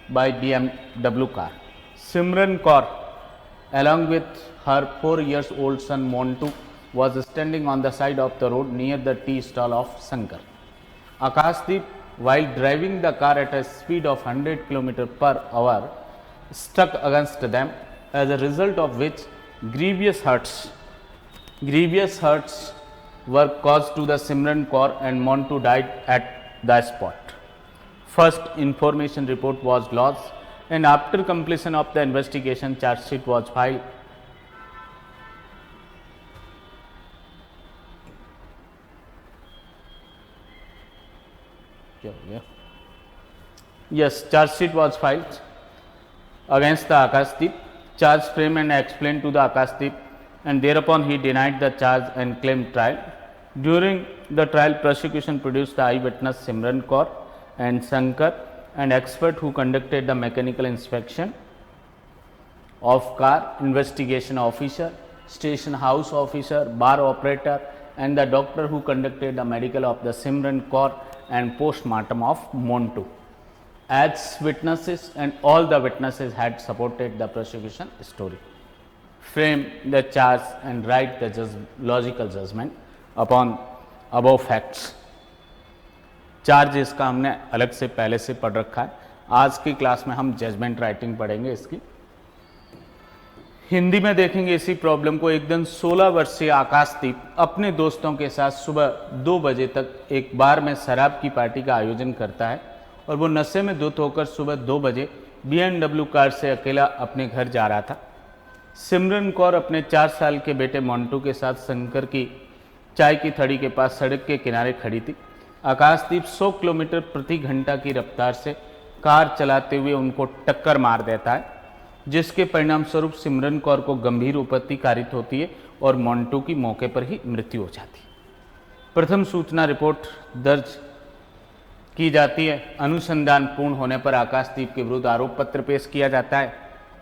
by BMW car. Simran Kaur, along with her 4 years old son Montu, was standing on the side of the road near the tea stall of Shankar. Akashdeep, while driving the car at a speed of 100 km per hour, struck against them, as a result of which grievous hurts were caused to the Simran Kaur and Montu died at the spot. First information report was lodged, and after completion of the investigation, charge sheet was filed. Yes, charge sheet was filed against the Akashdeep. Charge framed and explained to the Akashdeep, and thereupon he denied the charge and claimed trial. During the trial, prosecution produced the eyewitness Simran Kaur and Shankar, and expert who conducted the mechanical inspection of car, investigation officer, station house officer, bar operator, and the doctor who conducted the medical of the Simran Kaur and post-mortem of Montu as witnesses, and all the witnesses had supported the prosecution story, frame the charge and write the logical judgment upon above facts. Charge इसका हमने अलग से पहले से पढ़ रखा है। आज की क्लास में हम जजमेंट राइटिंग पढ़ेंगे इसकी। हिंदी में देखेंगे इसी प्रॉब्लम को। एक दिन 16 वर्षीय आकाशदीप अपने दोस्तों के साथ सुबह 2 बजे तक एक बार में शराब की पार्टी का आयोजन करता है और वो नशे में धुत होकर सुबह 2 बजे BMW कार से अकेला अपने घर जा रहा था। सिमरन कौर अपने 4 साल के बेटे मोंटू के साथ शंकर की चाय की थड़ी के पास सड़क के किनारे खड़ी थी। आकाशदीप 100 किलोमीटर प्रति घंटा की रफ्तार से कार चलाते हुए उनको टक्कर मार देता है, जिसके परिणाम स्वरूप सिमरन कौर को गंभीर उपत्ति कारित होती है और मोंटू की मौके पर ही मृत्यु हो जाती है। प्रथम सूचना रिपोर्ट दर्ज की जाती है। अनुसंधान पूर्ण होने पर आकाशदीप के विरुद्ध आरोप पत्र पेश किया जाता है।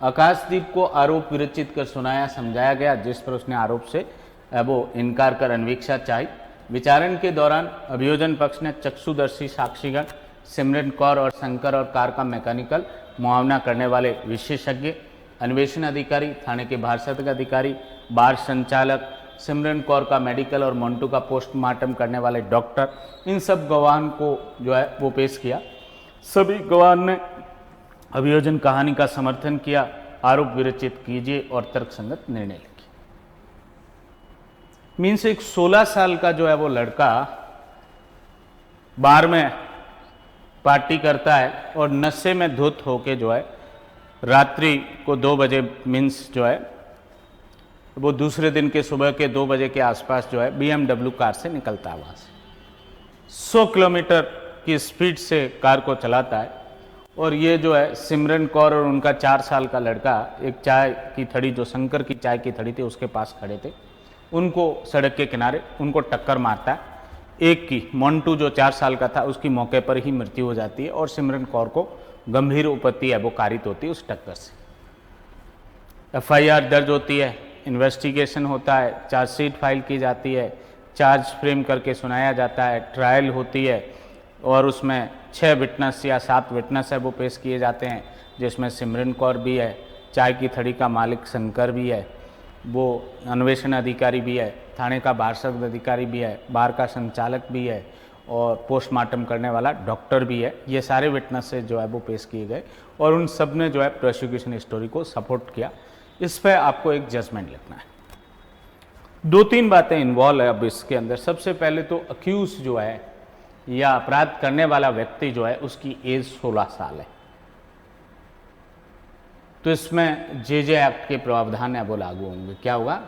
आकाशदीप को आरोप विरचित कर सुनाया समझाया गया, जिस पर उसने आरोप से वो इनकार कर अन्वीक्षा चाही। विचारण के दौरान अभियोजन पक्ष ने चक्षुदर्शी साक्षीगण, सिमरन कौर और शंकर और कार का मैकेनिकल मुआवना करने वाले विशेषज्ञ, अन्वेषण अधिकारी, थाने के भारसत्क अधिकारी, बार संचालक, सिमरन कौर का मेडिकल और मोंटू का पोस्टमार्टम करने वाले डॉक्टर, इन सब गवाहों को जो है वो पेश किया। सभी गवाहों ने अभियोजन कहानी का समर्थन किया। आरोप विरचित कीजिए और तर्कसंगत निर्णय लिखिए। मीन्स एक 16 साल का जो है वो लड़का बार में पार्टी करता है और नशे में धुत होके जो है रात्रि को 2 बजे मीन्स जो है वो दूसरे दिन के सुबह के 2 बजे के आसपास जो है BMW कार से निकलता है। वहाँ से 100 किलोमीटर की स्पीड से कार को चलाता है और ये जो है सिमरन कौर और उनका 4 साल का लड़का एक चाय की थड़ी, जो शंकर की चाय की थड़ी थी, उसके पास खड़े थे। उनको सड़क के किनारे उनको टक्कर मारता है। एक की मोंटू जो 4 साल का था उसकी मौके पर ही मृत्यु हो जाती है और सिमरन कौर को गंभीर उपत्ति है वो कारित होती है उस टक्कर से। FIR दर्ज होती है, इन्वेस्टिगेशन होता है, चार्जशीट फाइल की जाती है, चार्ज फ्रेम करके सुनाया जाता है, ट्रायल होती है और उसमें 6 विटनेस या 7 विटनेस है वो पेश किए जाते हैं, जिसमें सिमरन कौर भी है, चाय की थड़ी का मालिक शंकर भी है, वो अन्वेषण अधिकारी भी है, थाने का भारसत्क अधिकारी भी है, बार का संचालक भी है और पोस्टमार्टम करने वाला डॉक्टर भी है। ये सारे विटनेसेस जो है वो पेश किए गए और उन सब ने जो है प्रोसिक्यूशन स्टोरी को सपोर्ट किया। इस पर आपको एक जजमेंट लिखना है। 2-3 बातें इन्वॉल्व है अब इसके अंदर। सबसे पहले तो अक्यूज जो है या अपराध करने वाला व्यक्ति जो है उसकी एज 16 साल है, तो इसमें JJ एक्ट के प्रावधान है वो लागू होंगे। क्या होगा?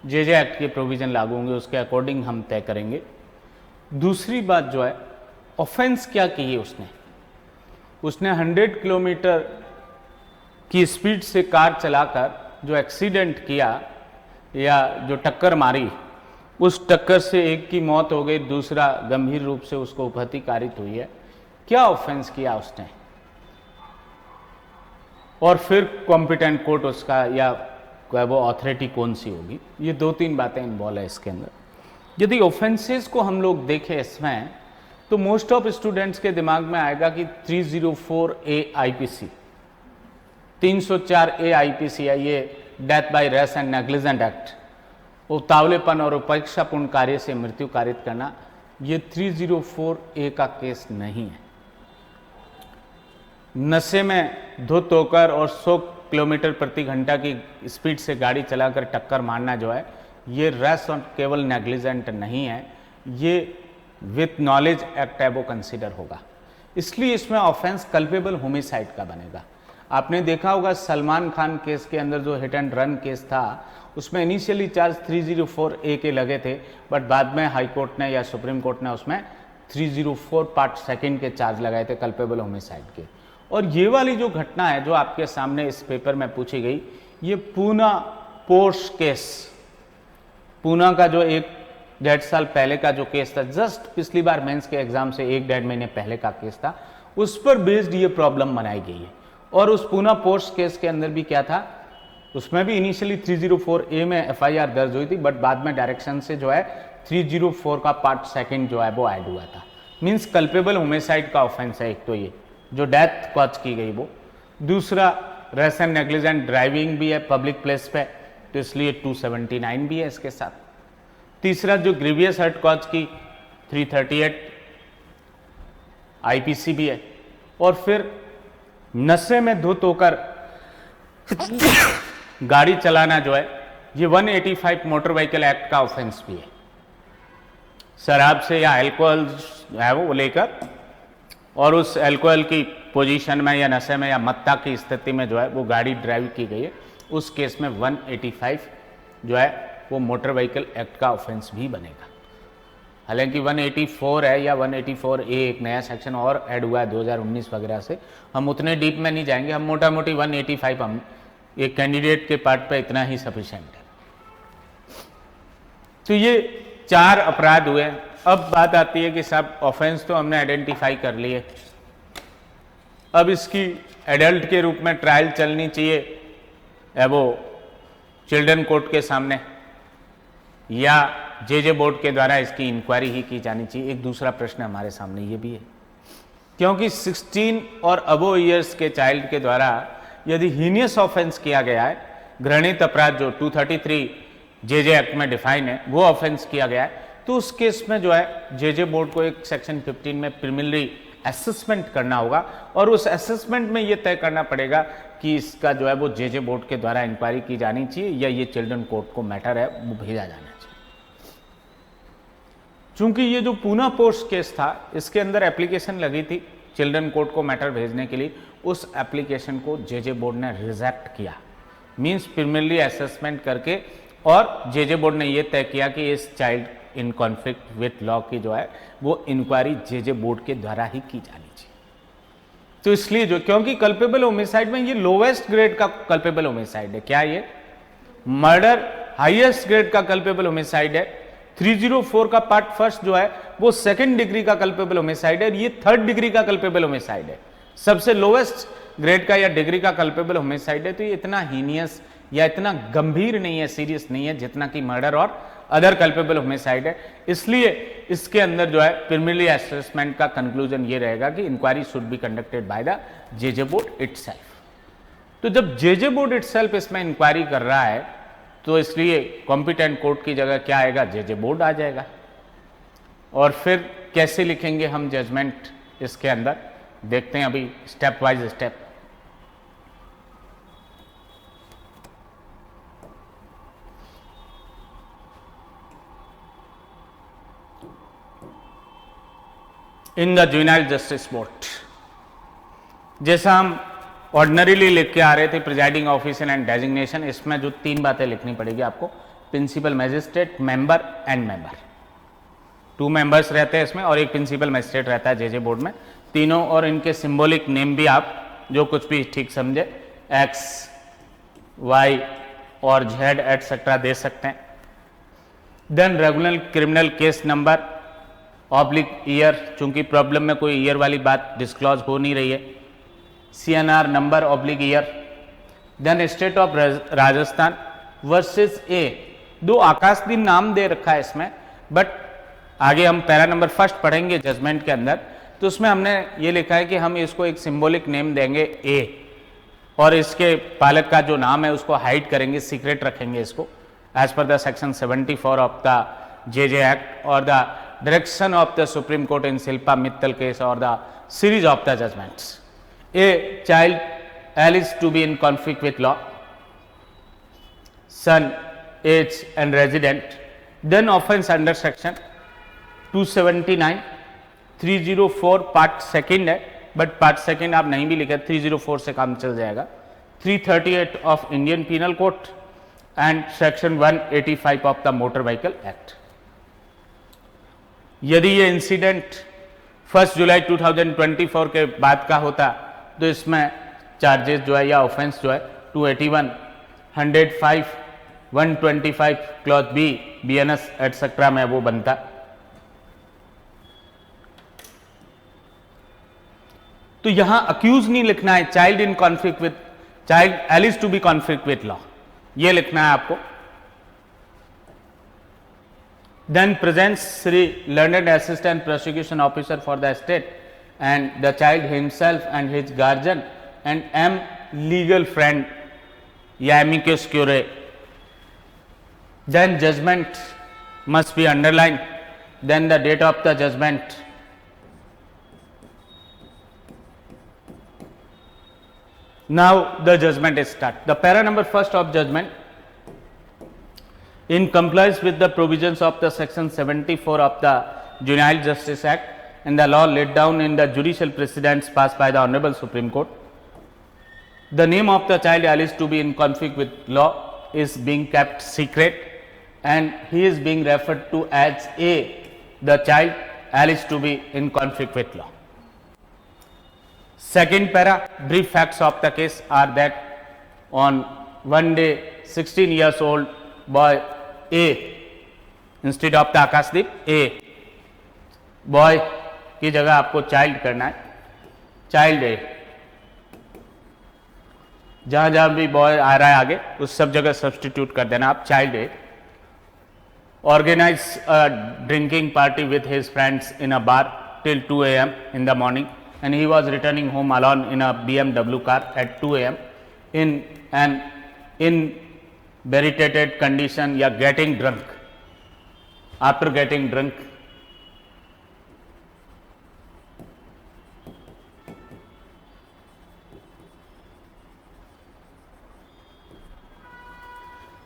JJ एक्ट के प्रोविजन लागू होंगे, उसके अकॉर्डिंग हम तय करेंगे। दूसरी बात जो है, ऑफेंस क्या की है उसने 100 किलोमीटर की स्पीड से कार चलाकर जो एक्सीडेंट किया या जो टक्कर मारी, उस टक्कर से एक की मौत हो गई, दूसरा गंभीर रूप से उसको उपहति कारित हुई है। क्या ऑफेंस किया उसने? और फिर कॉम्पिटेंट कोर्ट उसका या वो अथॉरिटी कौन सी होगी? ये 2-3 बातें इन्वॉल्व है इसके अंदर। यदि ऑफेंसेस को हम लोग देखें इसमें, तो मोस्ट ऑफ स्टूडेंट्स के दिमाग में आएगा कि 304A IPC, 304A IPC है ये death by rash and negligent act, उतावलेपन और उपेक्षापूर्ण कार्य से मृत्यु कारित करना। ये 304A का केस नहीं है। नशे में धुत होकर और 100 किलोमीटर प्रति घंटा की स्पीड से गाड़ी चलाकर टक्कर मारना जो है, ये रेस और केवल नेग्लिजेंट नहीं है, ये विथ नॉलेज एक्ट है, वो कंसिडर होगा। इसलिए इसमें ऑफेंस कल्पेबल होमिसाइड का बनेगा। आपने देखा होगा सलमान खान केस के अंदर जो हिट एंड रन केस था, उसमें इनिशियली चार्ज 304A के लगे थे, बट बाद में हाई कोर्ट ने या सुप्रीम कोर्ट ने उसमें 304 पार्ट सेकंड के चार्ज लगाए थे कल्पेबल होमिसाइड के। और ये वाली जो घटना है जो आपके सामने इस पेपर में पूछी गई, ये पूना पोर्श केस, पूना का जो 1.5 साल पहले का जो केस था, जस्ट पिछली बार मेंस के एग्जाम से 1.5 महीने पहले का केस था, उस पर बेस्ड ये प्रॉब्लम बनाई गई है। और उस पूना पोर्श केस के अंदर भी क्या था, उसमें भी इनिशियली 304A में FIR दर्ज हुई थी, बट बाद में डायरेक्शन से जो है 304 का पार्ट सेकंड जो है वो ऐड हुआ था। मींस कल्पेबल होमिसाइड का ऑफेंस है एक तो ये जो डेथ कॉज की गई वो, दूसरा रेस एंड नेग्लिजेंट ड्राइविंग भी है पब्लिक प्लेस पे, तो इसलिए 279 भी है इसके साथ। तीसरा जो ग्रीवियस हर्ट कॉज की 338 IPC भी है। और फिर नशे में धुत होकर गाड़ी चलाना जो है, ये 185 मोटर व्हीकल एक्ट का ऑफेंस भी है। शराब से या अल्कोहल है वो लेकर और उस अल्कोहल की पोजीशन में या नशे में या मत्ता की स्थिति में जो है वो गाड़ी ड्राइव की गई है, उस केस में 185 जो है वो मोटर व्हीकल एक्ट का ऑफेंस भी बनेगा। हालांकि 184 है या 184A एक नया सेक्शन और ऐड हुआ है 2019 वगैरह से, हम उतने डीप में नहीं जाएंगे, हम मोटा मोटी 185 हम एक कैंडिडेट के पार्ट पे इतना ही सफिशिएंट है। तो ये 4 अपराध हुए। अब बात आती है कि साहब ऑफेंस तो हमने आइडेंटिफाई कर लिए, अब इसकी एडल्ट के रूप में ट्रायल चलनी चाहिए वो चिल्ड्रन कोर्ट के सामने या जे बोर्ड के द्वारा इसकी इंक्वायरी ही की जानी चाहिए। एक दूसरा प्रश्न हमारे सामने ये भी है, क्योंकि 16 और अबो ईयर्स के चाइल्ड के द्वारा यदि हीनियस ऑफेंस किया गया है, घृणित अपराध जो 233 जे एक्ट में डिफाइन है वो ऑफेंस किया गया है, तो उस केस में जो है जे बोर्ड को एक सेक्शन 15 में प्रिलिमिनरी असेसमेंट करना होगा और उस असेसमेंट में ये तय करना पड़ेगा कि इसका जो है वो जे बोर्ड के द्वारा इंक्वायरी की जानी चाहिए या ये चिल्ड्रन कोर्ट को मैटर है वो भेजा जाना चाहिए। चूंकि ये जो पूना पोस्ट केस था इसके अंदर एप्लीकेशन लगी थी चिल्ड्रन कोर्ट को मैटर भेजने के लिए, उस एप्लीकेशन को जे बोर्ड ने रिजेक्ट किया, मींस प्रिलिमिनरी असेसमेंट करके, और जे बोर्ड ने ये तय किया कि इस child in conflict with law की जो है वो इंक्वायरी जे बोर्ड के द्वारा ही की जानी चाहिए। तो इसलिए जो, क्योंकि कल्पेबल होमिसाइड में ये लोवेस्ट ग्रेड का कल्पेबल होमिसाइड है, क्या ये मर्डर हाईएस्ट ग्रेड का कल्पेबल होमिसाइड है, 304 का पार्ट फर्स्ट जो है वो सेकंड डिग्री का कल्पेबल होमिसाइड है, ये थर्ड डिग्री का कल्पेबल होमिसाइड है, सबसे लोवेस्ट ग्रेड का या डिग्री का कल्पेबल होमिसाइड है। तो ये इतना हीनियस या इतना गंभीर नहीं है, सीरियस नहीं है जितना कि मर्डर और अदर कल्पेबल होमिसाइड है। इसलिए इसके अंदर जो है प्रिलिमिनरी असेसमेंट का कंक्लूजन ये रहेगा कि inquiry should be conducted by the J board itself. तो जब जे बोर्ड इटसेल्फ इसमें इंक्वायरी कर रहा है तो इसलिए कॉम्पिटेंट कोर्ट की जगह क्या आएगा, जे बोर्ड आ जाएगा। और फिर कैसे लिखेंगे हम जजमेंट इसके अंदर, देखते हैं अभी step wise step. In the juvenile justice board, जैसा हम ऑर्डिनरीली लिख के आ रहे थे प्रिजाइडिंग ऑफिसर एंड डेजिग्नेशन, इसमें जो 3 बातें लिखनी पड़ेगी आपको, principal magistrate, member and member, 2 members रहते हैं इसमें और एक प्रिंसिपल मैजिस्ट्रेट रहता है जे बोर्ड में, तीनों, और इनके सिंबॉलिक नेम भी आप जो कुछ भी ठीक समझे एक्स वाई और जेड एटसेट्रा दे सकते हैं। Then regular criminal case number oblique year, चूंकि प्रॉब्लम में कोई ईयर वाली बात डिस्क्लोज हो नहीं रही है, CNR number oblique year. Then state of Rajasthan versus A, 2 Akashdeep नाम दे रखा है इसमें, बट आगे हम पैरा नंबर फर्स्ट पढ़ेंगे जजमेंट के अंदर, तो उसमें हमने ये लिखा है कि हम इसको एक सिंबॉलिक नेम देंगे ए, और इसके पालक का जो नाम है उसको हाइड करेंगे, सीक्रेट रखेंगे इसको, as per the section 74 of the JJ act और the direction of the supreme court in Shilpa Mittal case और the series of the judgments. A child L is to be in conflict with law, son, age and resident, then offence under section 279, 304 part second है, but part second आप नहीं भी लिखे, 304 से काम चल जाएगा, 338 of Indian penal code and section 185 of the motor vehicle act. यदि ये इंसिडेंट 1 जुलाई 2024 के बाद का होता तो इसमें चार्जेस जो है या ऑफेंस जो है 281, 105, 125 क्लॉज बी, BNS एटसेट्रा में वो बनता. तो यहां अक्यूज नहीं लिखना है child in conflict with, child L is to be conflict with law, ये लिखना है आपको. Then presents Sri learned assistant prosecution officer for the state and the child himself and his guardian and am legal friend या amicus curiae. Then judgment must be underlined. Then the date of the judgment. Now the judgment is start. The para number first of judgment. In compliance with the provisions of the section 74 of the Juvenile Justice Act and the law laid down in the judicial precedents passed by the Honorable Supreme Court, the name of the child alleged to be in conflict with law is being kept secret and he is being referred to as A, the child alleged to be in conflict with law. Second para, brief facts of the case are that on one day 16 years old boy A instead of the Akashdeep, a boy की जगह आपको child करना है, child a, जहां जहां भी boy आ रहा है आगे उस सब जगह सब्सटीट्यूट कर देना आप child A. Organise a drinking party with his friends in a bar till 2 AM in the morning and he was returning home alone in a BMW car at 2 AM in an inebriated condition या getting drunk. After getting drunk,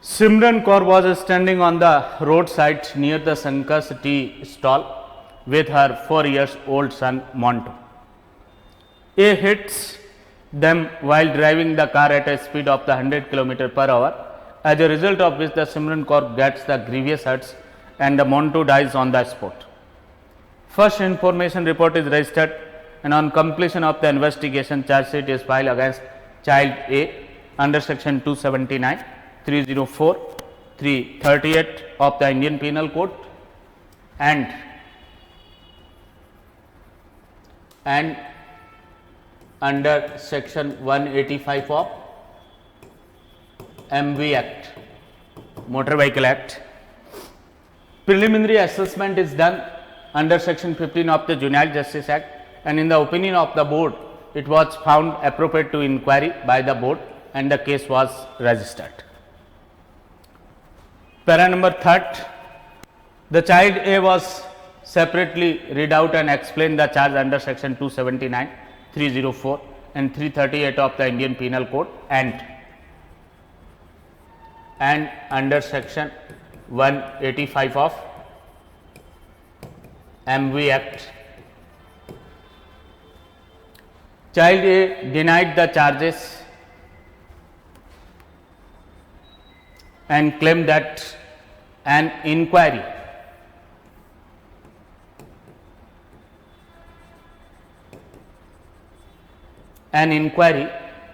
Simran Kaur was standing on the roadside near the Sankas tea stall with her 4-year-old son Monto. A hits them while driving the car at a speed of the 100 km per hour, as a result of which the Simran Kaur gets the grievous hurts and the Monto dies on the spot. First information report is registered and on completion of the investigation charge sheet is filed against child A under section 279, 304, 338 of the Indian Penal Code and under section 185 of MV Act, Motor Vehicle Act. Preliminary assessment is done under section 15 of the Juvenile Justice Act, and in the opinion of the board, it was found appropriate to inquiry by the board and the case was registered. Para number 3rd, the child A was separately read out and explained the charge under section 279, 304 and 338 of the Indian Penal Code and under section 185 of MV Act. Child A denied the charges and claimed that an inquiry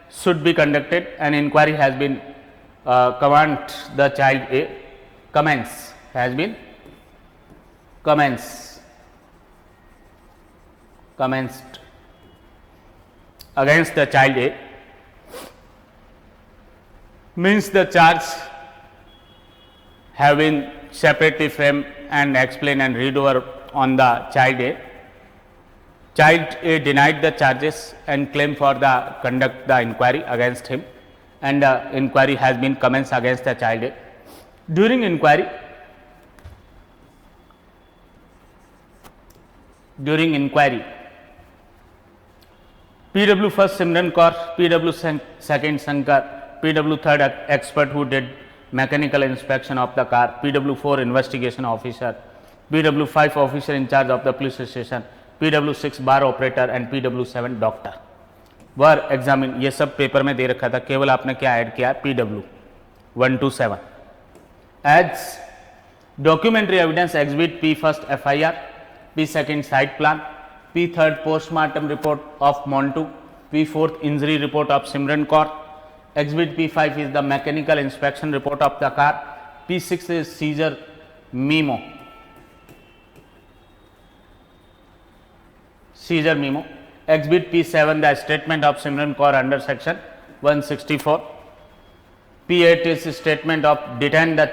should be conducted. An inquiry has been commenced. The child A has been commenced against the child A, means the charge have been separately framed and explain and read over on the child A. Child A denied the charges and claimed for the conduct the inquiry against him, and the inquiry has been commenced against the child A. During inquiry, PW first Simran Kaur, PW second Shankar, PW third expert who did mechanical inspection of the car, PW 4 investigation officer, PW 5 officer in charge of the police station, PW 6 bar operator and PW 7 doctor were examined. ये सब paper में दे रखा था, केवल आपने क्या add किया, PW 1 to 7 as documentary evidence. Exhibit P first FIR, P second site plan, P third postmortem report of Montu, P fourth injury report of Simran Kaur. Exhibit P5 is the mechanical inspection report of the car. P6 is seizure memo. Exhibit P7 the statement of Simran Kaur under section 164. P8 is statement of detained the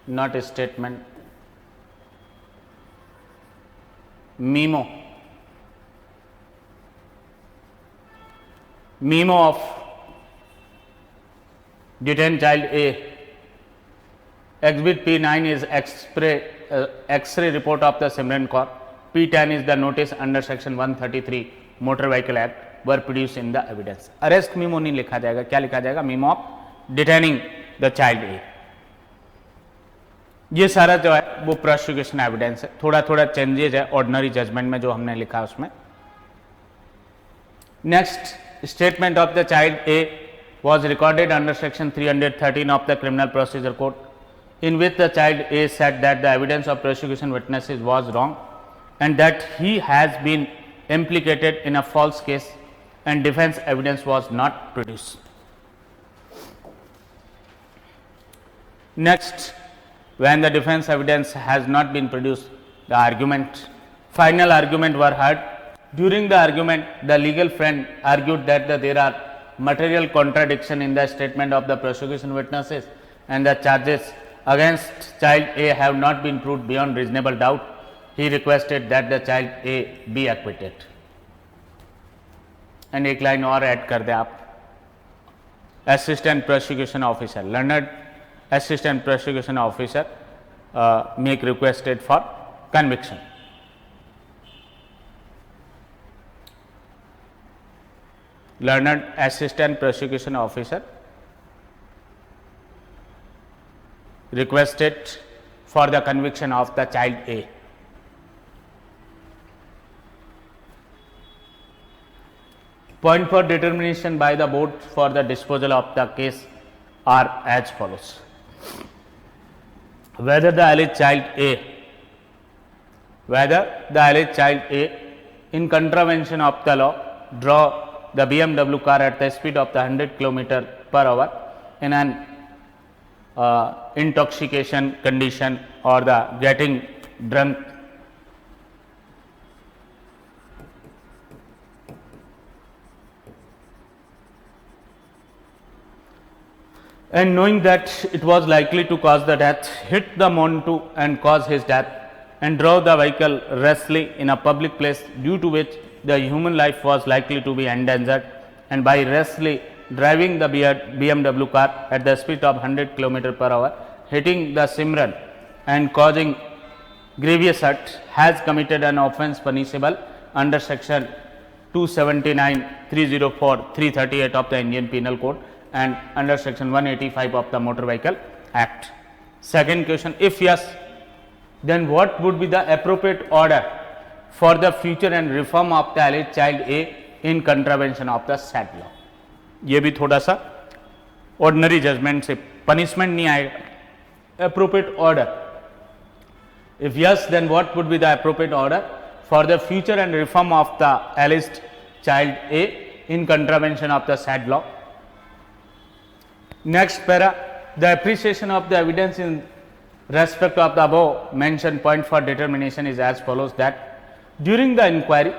not a statement memo of detained child A. Exhibit P9 is X-ray report of the Simran Kaur. P10 is the notice under section 133 Motor Vehicle Act were produced in the evidence. Arrest memo नहीं लिखा जाएगा, क्या लिखा जाएगा, memo of detaining the child A. ये सारा जो है वो प्रोसिक्यूशन एविडेंस है, थोड़ा थोड़ा चेंजेज है ऑर्डिनरी जजमेंट में जो हमने लिखा उसमें. Next, statement of the child a was recorded under section 313 of the criminal procedure code, in which the child A said that the evidence of prosecution witnesses was wrong and that he has been implicated in a false case and defense evidence was not produced. Next, when the defense evidence has not been produced, the final argument were heard. During the argument, the legal friend argued that there are material contradiction in the statement of the prosecution witnesses and the charges against child A have not been proved beyond reasonable doubt. He requested that the child A be acquitted. And एक line और add कर दे आप, assistant prosecution officer, learned assistant prosecution officer make requested for conviction. Learned assistant prosecution officer requested for the conviction of the child A. Point for determination by the board for the disposal of the case are as follows. Whether the alleged child A in contravention of the law draw the BMW car at the speed of the 100 km per hour in an intoxication condition or the getting drunk and knowing that it was likely to cause the death, hit the Montu and cause his death, and drove the vehicle rashly in a public place due to which the human life was likely to be endangered, and by rashly driving the BMW car at the speed of 100 km per hour, hitting the Simran and causing grievous hurt, has committed an offence punishable under section 279, 304, 338 of the Indian Penal Code and under section 185 of the Motor Vehicle Act. Second question, if yes, then what would be the appropriate order for the future and reform of the alleged child A in contravention of the said law? ये भी थोड़ा सा ordinary judgement से punishment नहीं आएगा, appropriate order. If yes, then what would be the appropriate order for the future and reform of the alleged child A in contravention of the said law? Next para, the appreciation of the evidence in respect of the above mentioned point for determination is as follows, that during the inquiry,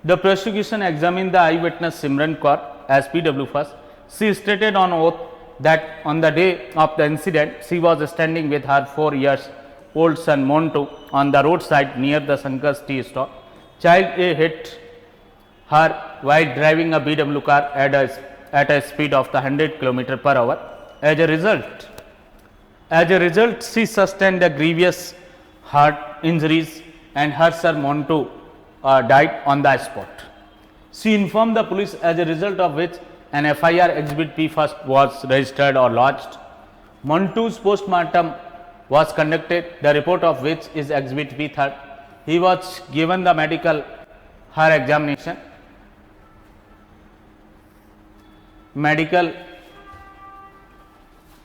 the prosecution examined the eyewitness Simran Kaur as PW first. She stated on oath that on the day of the incident, she was standing with her 4 years old son Montu on the roadside near the Sankar's tea stall. Child A hit her while driving a BMW car at a speed of 100 km per hour. As a result, she sustained a grievous heart injuries and her son Montu died on the spot. She informed the police, as a result of which an FIR Exhibit P first was registered or lodged. Montu's postmortem was conducted, the report of which is Exhibit P third. He was given the medical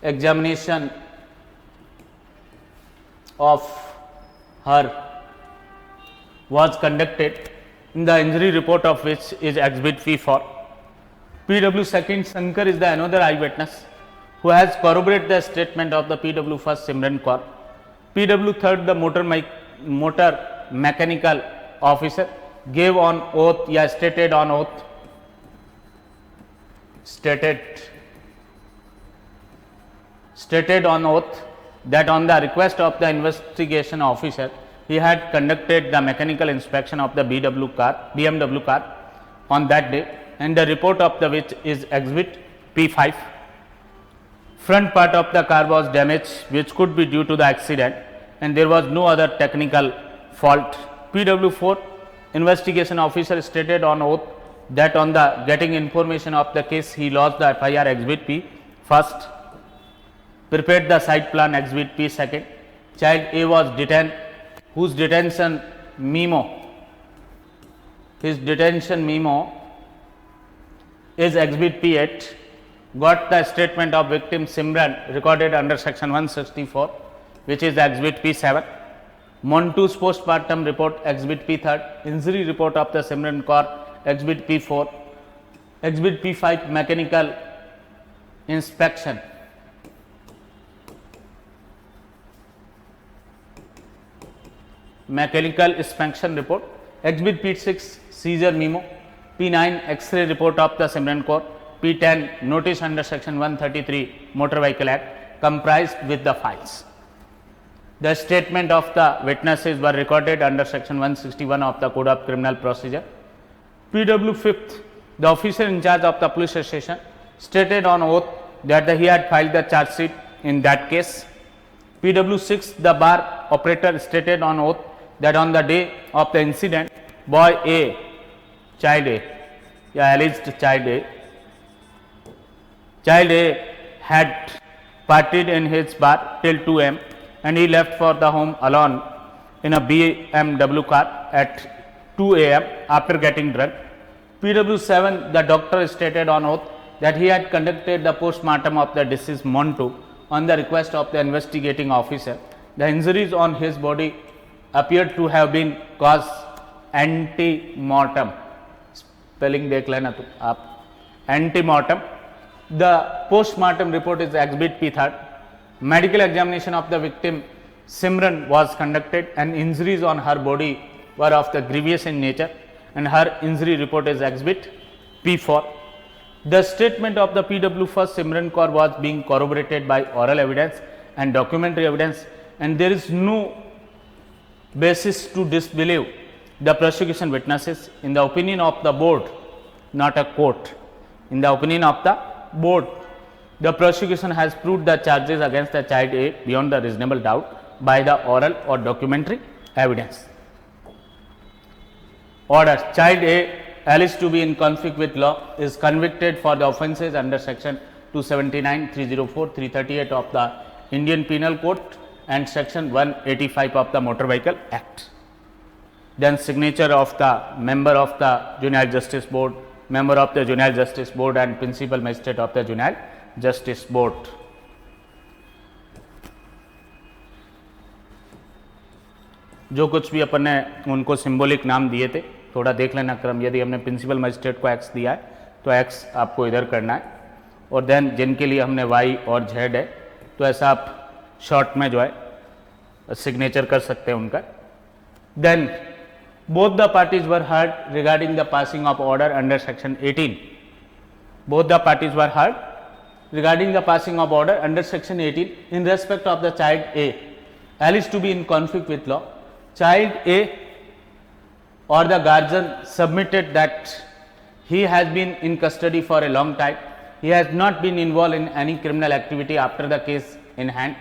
examination of her was conducted, in the injury report of which is Exhibit P4. PW second Sankar is the another eyewitness who has corroborated the statement of the PW first Simran Kaur. PW third the motor mechanical officer gave on oath stated on oath that on the request of the investigation officer he had conducted the mechanical inspection of the BMW car on that day, and the report of the which is Exhibit P5. Front part of the car was damaged, which could be due to the accident, and there was no other technical fault. PW4 investigation officer stated on oath that on the getting information of the case he lodged the FIR Exhibit P first, prepared the site plan Exhibit P second. Child A was detained, whose detention memo is Exhibit P8, got the statement of victim Simran recorded under section 164, which is Exhibit P7. Montu's postmortem report Exhibit P3, injury report of the Simran Kaur Exhibit P4, Exhibit P5 mechanical inspection report, Exhibit P6 seizure memo, P9 X-ray report of the Simran Kaur, P10 notice under section 133 Motor Vehicle Act comprised with the files. The statement of the witnesses were recorded under section 161 of the Code of Criminal Procedure. PW 5th, the officer in charge of the police station, stated on oath that he had filed the charge sheet in that case. PW 6th, the bar operator stated on oath that on the day of the incident, boy A, alleged child A had partied in his bar till 2 am and he left for the home alone in a BMW car at 2 am after getting drunk. PW 7, the doctor stated on oath that he had conducted the postmortem of the deceased Montu on the request of the investigating officer. The injuries on his body appeared to have been caused ante-mortem. Spelling देख लेना तो आप. Ante-mortem. The postmortem report is Exhibit P3. Medical examination of the victim Simran was conducted and injuries on her body were of the grievous in nature, and her injury report is Exhibit P4. The statement of the PW first Simran Kaur was being corroborated by oral evidence and documentary evidence, and there is no basis to disbelieve the prosecution witnesses. In the opinion of the board, not a court, in the opinion of the board, the prosecution has proved the charges against the child A beyond the reasonable doubt by the oral or documentary evidence. Order: child A, alleged to be in conflict with law, is convicted for the offences under section 279, 304, 338 of the Indian Penal Code and section 185 of the Motor Vehicle Act. Then signature of the member of the Juvenile Justice Board, member of the Juvenile Justice Board and principal magistrate of the Juvenile Justice Board. जो कुछ भी अपन ने उनको symbolic नाम दिए थे, थोड़ा देख लेना क्रम. यदि हमने प्रिंसिपल मजिस्ट्रेट को एक्स दिया है तो एक्स आपको इधर करना है, और देन जिनके लिए हमने वाई और जेड है तो ऐसा आप शॉर्ट में जो है सिग्नेचर कर सकते हैं उनका. Then both the parties were heard regarding the passing of order under section 18. Both the parties were heard regarding the passing of order under section 18 in respect of the child A alleged to be in conflict with law. Child A or the guardian submitted that he has been in custody for a long time. He has not been involved in any criminal activity after the case in hand.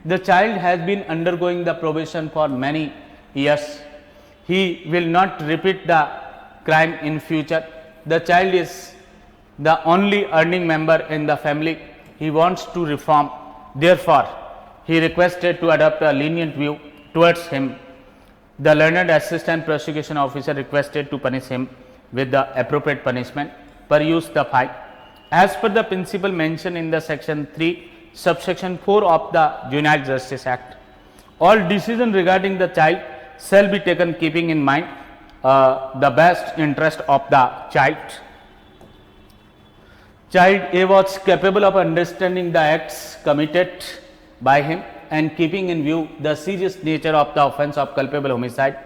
The child has been undergoing the probation for many years. He will not repeat the crime in future. The child is the only earning member in the family. He wants to reform. Therefore, he requested to adopt a lenient view towards him. The learned assistant prosecution officer requested to punish him with the appropriate punishment, peruse the file. As per the principle mentioned in the section 3, subsection 4 of the Juvenile Justice Act, all decisions regarding the child shall be taken keeping in mind the best interest of the child. Child A was capable of understanding the acts committed by him and keeping in view the serious nature of the offence of culpable homicide.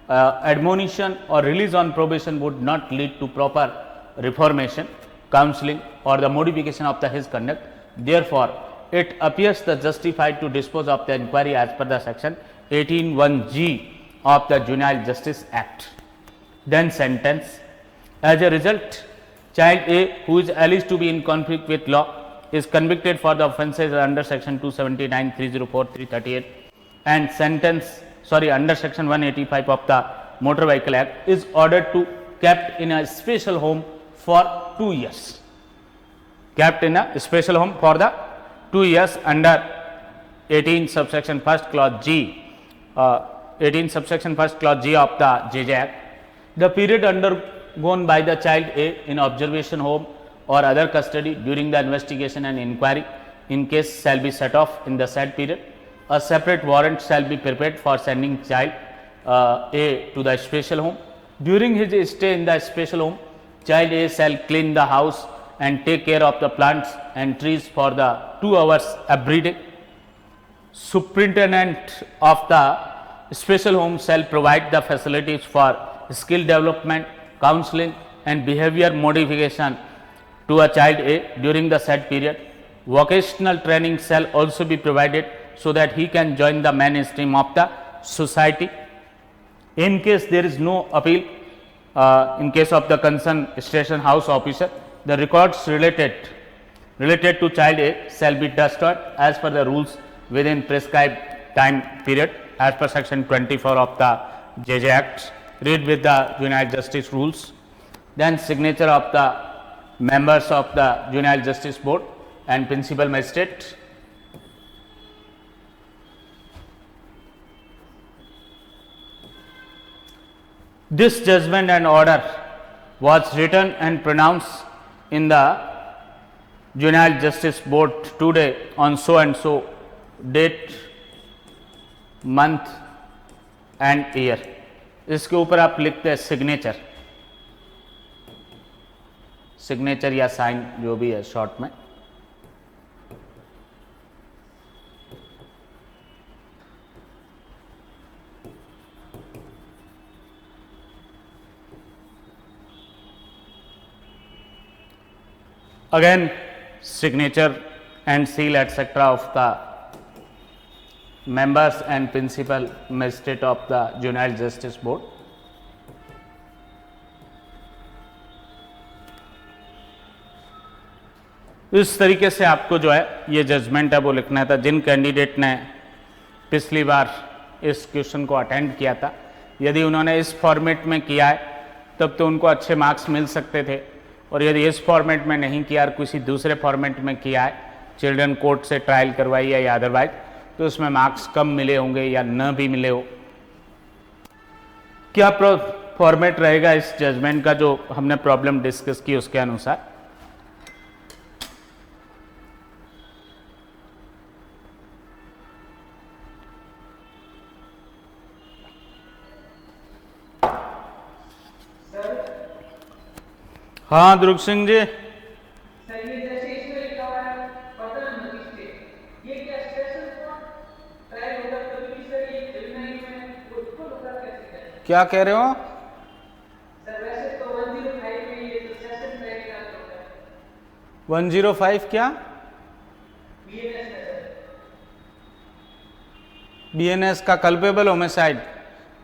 Admonition or release on probation would not lead to proper reformation, counseling or the modification of his conduct. Therefore, it appears the justified to dispose of the inquiry as per the section 18(1)(g) of the Juvenile Justice Act. Then sentence. As a result, child A, who is alleged to be in conflict with law, is convicted for the offences under section 279, 304, 338 and under section 185 of the Motor Vehicle Act, is ordered to kept in a special home for 2 years. Kept in a special home for the 2 years under 18 subsection 1st clause G, 18 subsection 1st clause G of the JJ Act. The period undergone by the child A in observation home or other custody during the investigation and inquiry in case shall be set off in the said period. A separate warrant shall be prepared for sending child A to the special home. During his stay in the special home, child A shall clean the house and take care of the plants and trees for the 2 hours every day. Superintendent of the special home shall provide the facilities for skill development, counseling and behavior modification to a child A during the said period. Vocational training shall also be provided so that he can join the mainstream of the society. In case there is no appeal, in case of the concerned station house officer, the records related to child A shall be destroyed as per the rules within prescribed time period as per section 24 of the JJ Act. Read with the Juvenile Justice rules. Then signature of the members of the Juvenile Justice Board and Principal Magistrate. This judgment and order was written and pronounced in the Juvenile Justice Board today on so and so date, month and year. इसके ऊपर आप लिखते हैं signature या sign जो भी है short में. Again, signature and seal etc. of the members and principal magistrate of the Juvenile Justice Board. इस तरीके से आपको जो है ये जजमेंट है वो लिखना था. जिन कैंडिडेट ने पिछली बार इस क्वेश्चन को अटेंड किया था, यदि उन्होंने इस फॉर्मेट में किया है तब तो उनको अच्छे मार्क्स मिल सकते थे, और यदि इस फॉर्मेट में नहीं किया और किसी दूसरे फॉर्मेट में किया है, चिल्ड्रन कोर्ट से ट्रायल करवाई है या अदरवाइज, तो उसमें मार्क्स कम मिले होंगे या न भी मिले हो. क्या फॉर्मेट रहेगा इस जजमेंट का जो हमने प्रॉब्लम डिस्कस की उसके अनुसार? हाँ दुर्ग सिंह जी, क्या कह रहे हो? सर वैसे तो 105 में ये तो सेशन रहेगा. 105 क्या? बीएनएस का कल्पेबल होमिसाइड,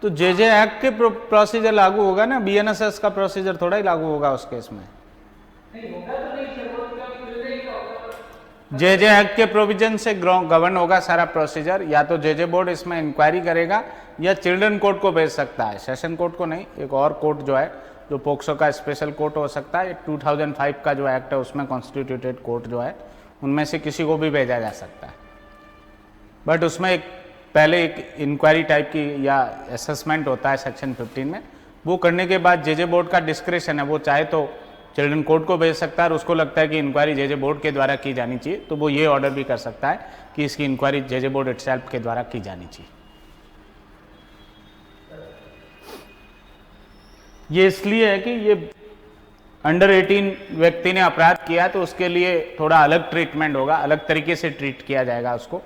तो जेजे एक्ट के प्रोसीजर लागू होगा ना, बीएनएसएस का प्रोसीजर थोड़ा ही लागू होगा उस केस में। जेजे एक्ट के प्रोविजन से गवर्न होगा सारा प्रोसीजर। या तो जेजे बोर्ड इसमें इंक्वायरी करेगा या चिल्ड्रन कोर्ट को भेज सकता है, सेशन कोर्ट को नहीं, एक और कोर्ट जो है जो पोक्सो का स्पेशल कोर्ट हो सकता है, 2005 का जो एक्ट है उसमें कॉन्स्टिट्यूटेड कोर्ट जो है उनमें से किसी को भी भेजा जा सकता है। बट उसमें पहले एक इंक्वायरी टाइप की या असेसमेंट होता है सेक्शन 15 में, वो करने के बाद जेजे बोर्ड का डिस्क्रिप्शन है, वो चाहे तो चिल्ड्रन कोर्ट को भेज सकता है और उसको लगता है कि इंक्वायरी जेजे बोर्ड के द्वारा की जानी चाहिए तो वो ये ऑर्डर भी कर सकता है कि इसकी इंक्वायरी जेजे बोर्ड इटसेल्फ के द्वारा की जानी चाहिए। ये इसलिए है कि ये अंडर 18 व्यक्ति ने अपराध किया तो उसके लिए थोड़ा अलग ट्रीटमेंट होगा, अलग तरीके से ट्रीट किया जाएगा, उसको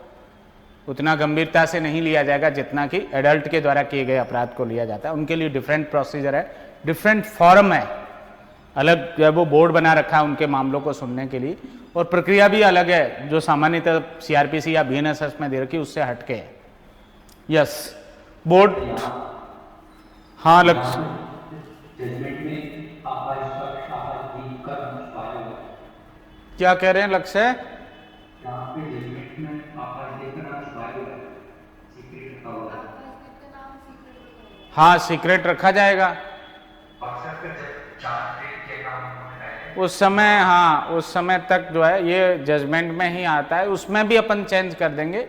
उतना गंभीरता से नहीं लिया जाएगा जितना कि एडल्ट के द्वारा किए गए अपराध को लिया जाता है। उनके लिए डिफरेंट प्रोसीजर है, डिफरेंट फॉर्म है, अलग जो है वो बोर्ड बना रखा है उनके मामलों को सुनने के लिए, और प्रक्रिया भी अलग है जो सामान्यतः सीआरपीसी या बीएनएसएस में दे रखी उससे हटके है। यस बोर्ड, हाँ लक्ष्य क्या कह रहे हैं लक्ष्य? हाँ सीक्रेट रखा जाएगा उस समय, हाँ उस समय तक जो है ये जजमेंट में ही आता है, उसमें भी अपन चेंज कर देंगे,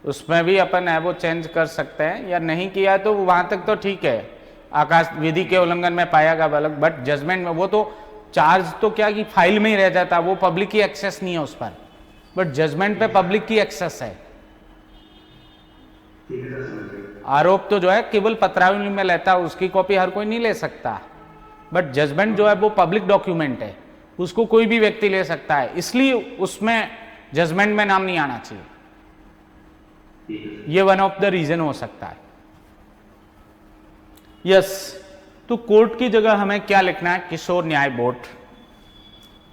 उसमें भी अपन है वो चेंज कर सकते हैं, या नहीं किया तो वहां तक तो ठीक है, आकाश विधि के उल्लंघन में पाया गया अलग, बट जजमेंट में वो तो चार्ज तो क्या कि फाइल में ही रह जाता, वो पब्लिक की एक्सेस नहीं है उस पर, बट जजमेंट पे पब्लिक की एक्सेस है। आरोप तो जो है केवल पत्रावली में लेता है, उसकी कॉपी हर कोई नहीं ले सकता, बट जजमेंट जो है वो पब्लिक डॉक्यूमेंट है, उसको कोई भी व्यक्ति ले सकता है, इसलिए उसमें जजमेंट में नाम नहीं आना चाहिए, ये वन ऑफ द रीजन हो सकता है। यस तो कोर्ट की जगह हमें क्या लिखना है? किशोर न्याय बोर्ड,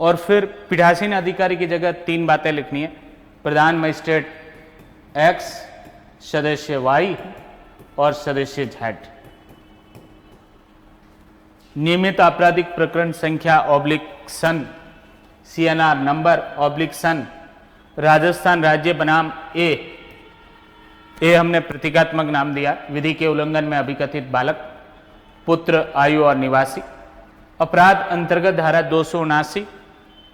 और फिर पीठासीन अधिकारी की जगह 3 बातें लिखनी है, प्रधान मजिस्ट्रेट एक्स, सदस्य वाई और सदस्य जेड। नियमित आपराधिक प्रकरण संख्या /सन, CNR नंबर /सन, राजस्थान राज्य बनाम ए हमने प्रतीकात्मक नाम दिया, विधि के उल्लंघन में अभिकथित बालक, पुत्र, आयु और निवासी, अपराध अंतर्गत धारा 279,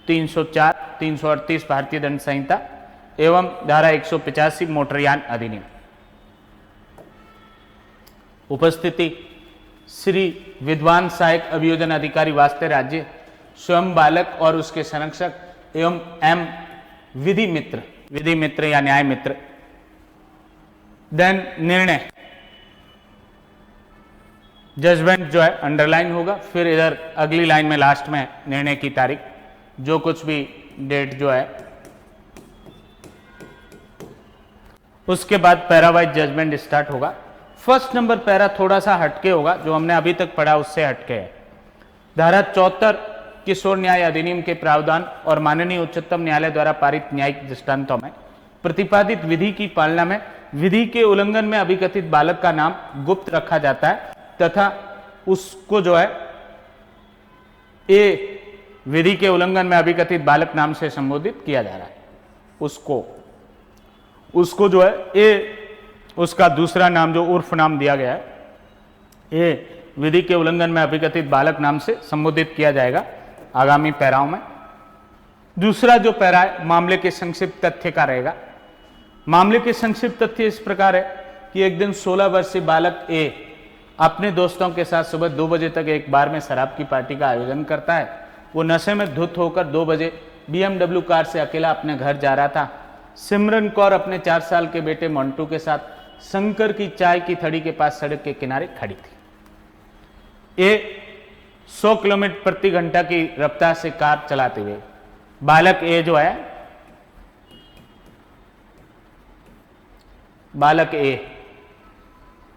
304, 338 भारतीय दंड संहिता एवं धारा 185 मोटरयान अधिनियम। उपस्थिति श्री विद्वान सहायक अभियोजन अधिकारी वास्ते राज्य, स्वयं बालक और उसके संरक्षक एवं M विधि मित्र या न्याय मित्र। देन निर्णय, जजमेंट जो है अंडरलाइन होगा, फिर इधर अगली लाइन में लास्ट में निर्णय की तारीख, जो कुछ भी डेट जो है, उसके बाद पैरावाइज जजमेंट स्टार्ट होगा। फर्स्ट नंबर पैरा थोड़ा सा हटके होगा, जो हमने अभी तक पढ़ा उससे हटके है। धारा 74 किशोर न्याय अधिनियम के प्रावधान और माननीय उच्चतम न्यायालय द्वारा पारित न्यायिक दृष्टांतों में प्रतिपादित विधि की पालना में विधि के उल्लंघन में अभिकथित बालक का नाम गुप्त रखा जाता है तथा उसको जो है ए विधि के उल्लंघन में अभिकथित बालक नाम से संबोधित किया जा रहा है। उसको जो है ए, उसका दूसरा नाम जो उर्फ नाम दिया गया है, ए विधि के उल्लंघन में अभिकथित बालक नाम से संबोधित किया जाएगा आगामी पैराओं में। दूसरा जो पैरा है मामले के संक्षिप्त तथ्य का रहेगा। मामले के संक्षिप्त तथ्य इस प्रकार है कि एक दिन 16 वर्षीय बालक ए अपने दोस्तों के साथ सुबह 2 बजे तक एक बार में शराब की पार्टी का आयोजन करता है। वो नशे में धुत होकर 2 बजे BMW कार से अकेला अपने घर जा रहा था। सिमरन कौर अपने 4 साल के बेटे मंटू के साथ शंकर की चाय की थड़ी के पास सड़क के किनारे खड़ी थी। ए 100 किलोमीटर प्रति घंटा की रफ्तार से कार चलाते हुए बालक ए जो है, बालक ए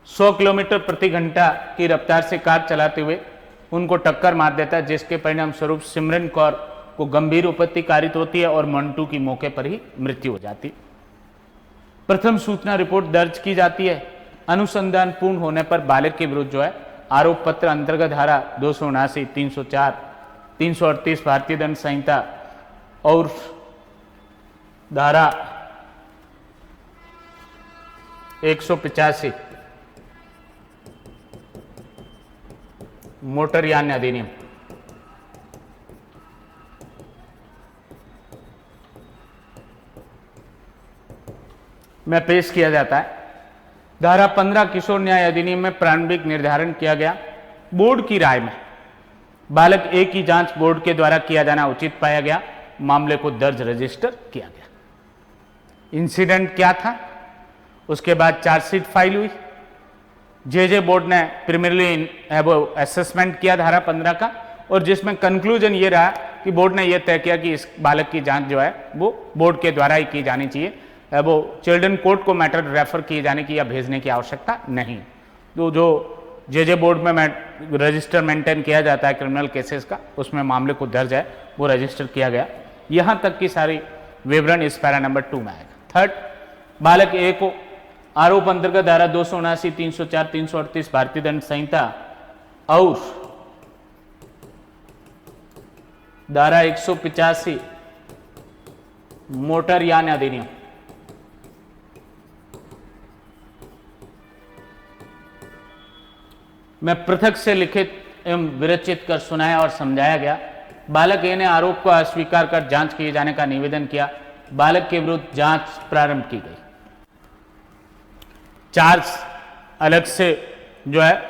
100 किलोमीटर प्रति घंटा की रफ्तार से कार चलाते हुए उनको टक्कर मार देता है, जिसके परिणाम स्वरूप सिमरन कौर को गंभीर उपत्ति कारित होती है और मंटू की मौके पर ही मृत्यु हो जाती। प्रथम सूचना रिपोर्ट दर्ज की जाती है। अनुसंधान पूर्ण होने पर बालक के विरुद्ध जो है आरोप पत्र अंतर्गत धारा 279, 304, 338 भारतीय दंड संहिता और धारा 185 मोटर यान अधिनियम में पेश किया जाता है। धारा 15 किशोर न्याय अधिनियम में प्रारंभिक निर्धारण किया गया। बोर्ड की राय में बालक ए की जांच बोर्ड के द्वारा किया जाना उचित पाया गया। मामले को दर्ज रजिस्टर किया गया। इंसिडेंट क्या था, उसके बाद चार्जशीट फाइल हुई। जे बोर्ड ने प्रीमियरली असेसमेंट किया धारा 15 का, और जिसमें कंक्लूजन ये रहा कि बोर्ड ने यह तय किया कि इस बालक की जांच जो है वो बोर्ड के द्वारा ही की जानी चाहिए। वो चिल्ड्रन कोर्ट को मैटर रेफर किए जाने की या भेजने की आवश्यकता नहीं। तो जो जे बोर्ड में रजिस्टर मेंटेन किया जाता है क्रिमिनल केसेस का, उसमें मामले को दर्ज है वो रजिस्टर किया गया। यहां तक की सारी विवरण इस पैरा नंबर 2 में आएगा। थर्ड, बालक ए को आरोप अंतर्गत धारा 279, 304, 338 भारतीय दंड संहिता और धारा 185 मोटर यान अधिनियम में पृथक से लिखित एवं विरचित कर सुनाया और समझाया गया। बालक ए ने आरोप को अस्वीकार कर जांच किए जाने का निवेदन किया। बालक के विरुद्ध जांच प्रारंभ की गई। चार्ज अलग से जो है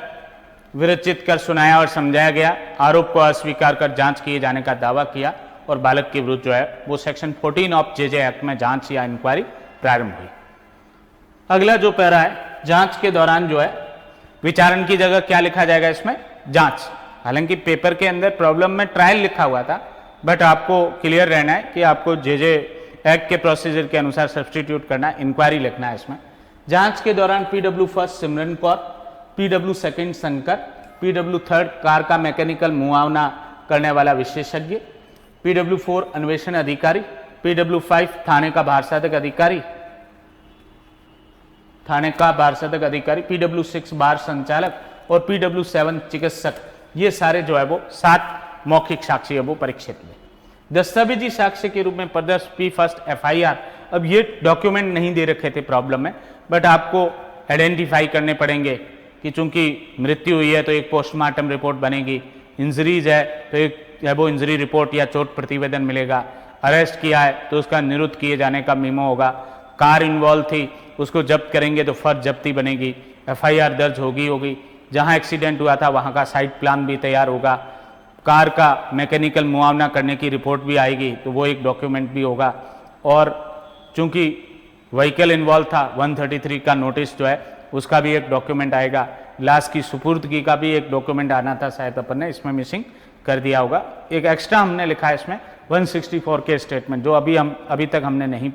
विरचित कर सुनाया और समझाया गया। आरोप को अस्वीकार कर जांच किए जाने का दावा किया और बालक के विरुद्ध जो है वो सेक्शन 14 ऑफ जे एक्ट में जांच या इंक्वायरी प्रारंभ हुई। अगला जो पैरा है, जांच के दौरान जो है विचारण की जगह क्या लिखा जाएगा इसमें, जांच। हालांकि पेपर के अंदर प्रॉब्लम में ट्रायल लिखा हुआ था, बट आपको क्लियर रहना है कि आपको जे एक्ट के प्रोसीजर के अनुसार सब्सटीट्यूट करना है, इंक्वायरी लिखना है इसमें। जांच के दौरान PW first Simran Kaur, PW second Shankar, PW third car का मैकेनिकल मुआवना करने वाला विशेषज्ञ, पीडब्ल्यू 4 अन्वेषण अधिकारी, पीडब्ल्यू 5 थाने का भारसाधक अधिकारी, पीडब्ल्यू 6 बार संचालक और पीडब्ल्यू 7 चिकित्सक, ये सारे जो है वो 7 मौखिक साक्षी है वो परीक्षित हुए। दस्तावेजी साक्ष्य के रूप में प्रदर्श पी फर्स्ट एफआईआर, अब ये डॉक्यूमेंट नहीं दे रखे थे प्रॉब्लम में, बट आपको आइडेंटिफाई करने पड़ेंगे कि चूंकि मृत्यु हुई है तो एक पोस्टमार्टम रिपोर्ट बनेगी, इंजरीज है तो एक वो इंजरी रिपोर्ट या चोट प्रतिवेदन मिलेगा, अरेस्ट किया है तो उसका निरुद्ध किए जाने का मीमो होगा, कार इन्वॉल्व थी उसको जब्त करेंगे तो फर्ज जब्ती बनेगी, एफआईआर दर्ज होगी, जहां एक्सीडेंट हुआ था वहां का साइट प्लान भी तैयार होगा, कार का मैकेनिकल मुआवना करने की रिपोर्ट भी आएगी तो वो एक डॉक्यूमेंट भी होगा, और चूंकि व्हीकल इन्वॉल्व था 133 का नोटिस जो है उसका भी एक डॉक्यूमेंट आएगा, लाश की सुपुर्दगी का भी एक डॉक्यूमेंट आना था, शायद अपन ने इसमें मिसिंग कर दिया होगा। एक एक्स्ट्रा हमने लिखा है इसमें 164 के स्टेटमेंट, जो अभी तक हमने नहीं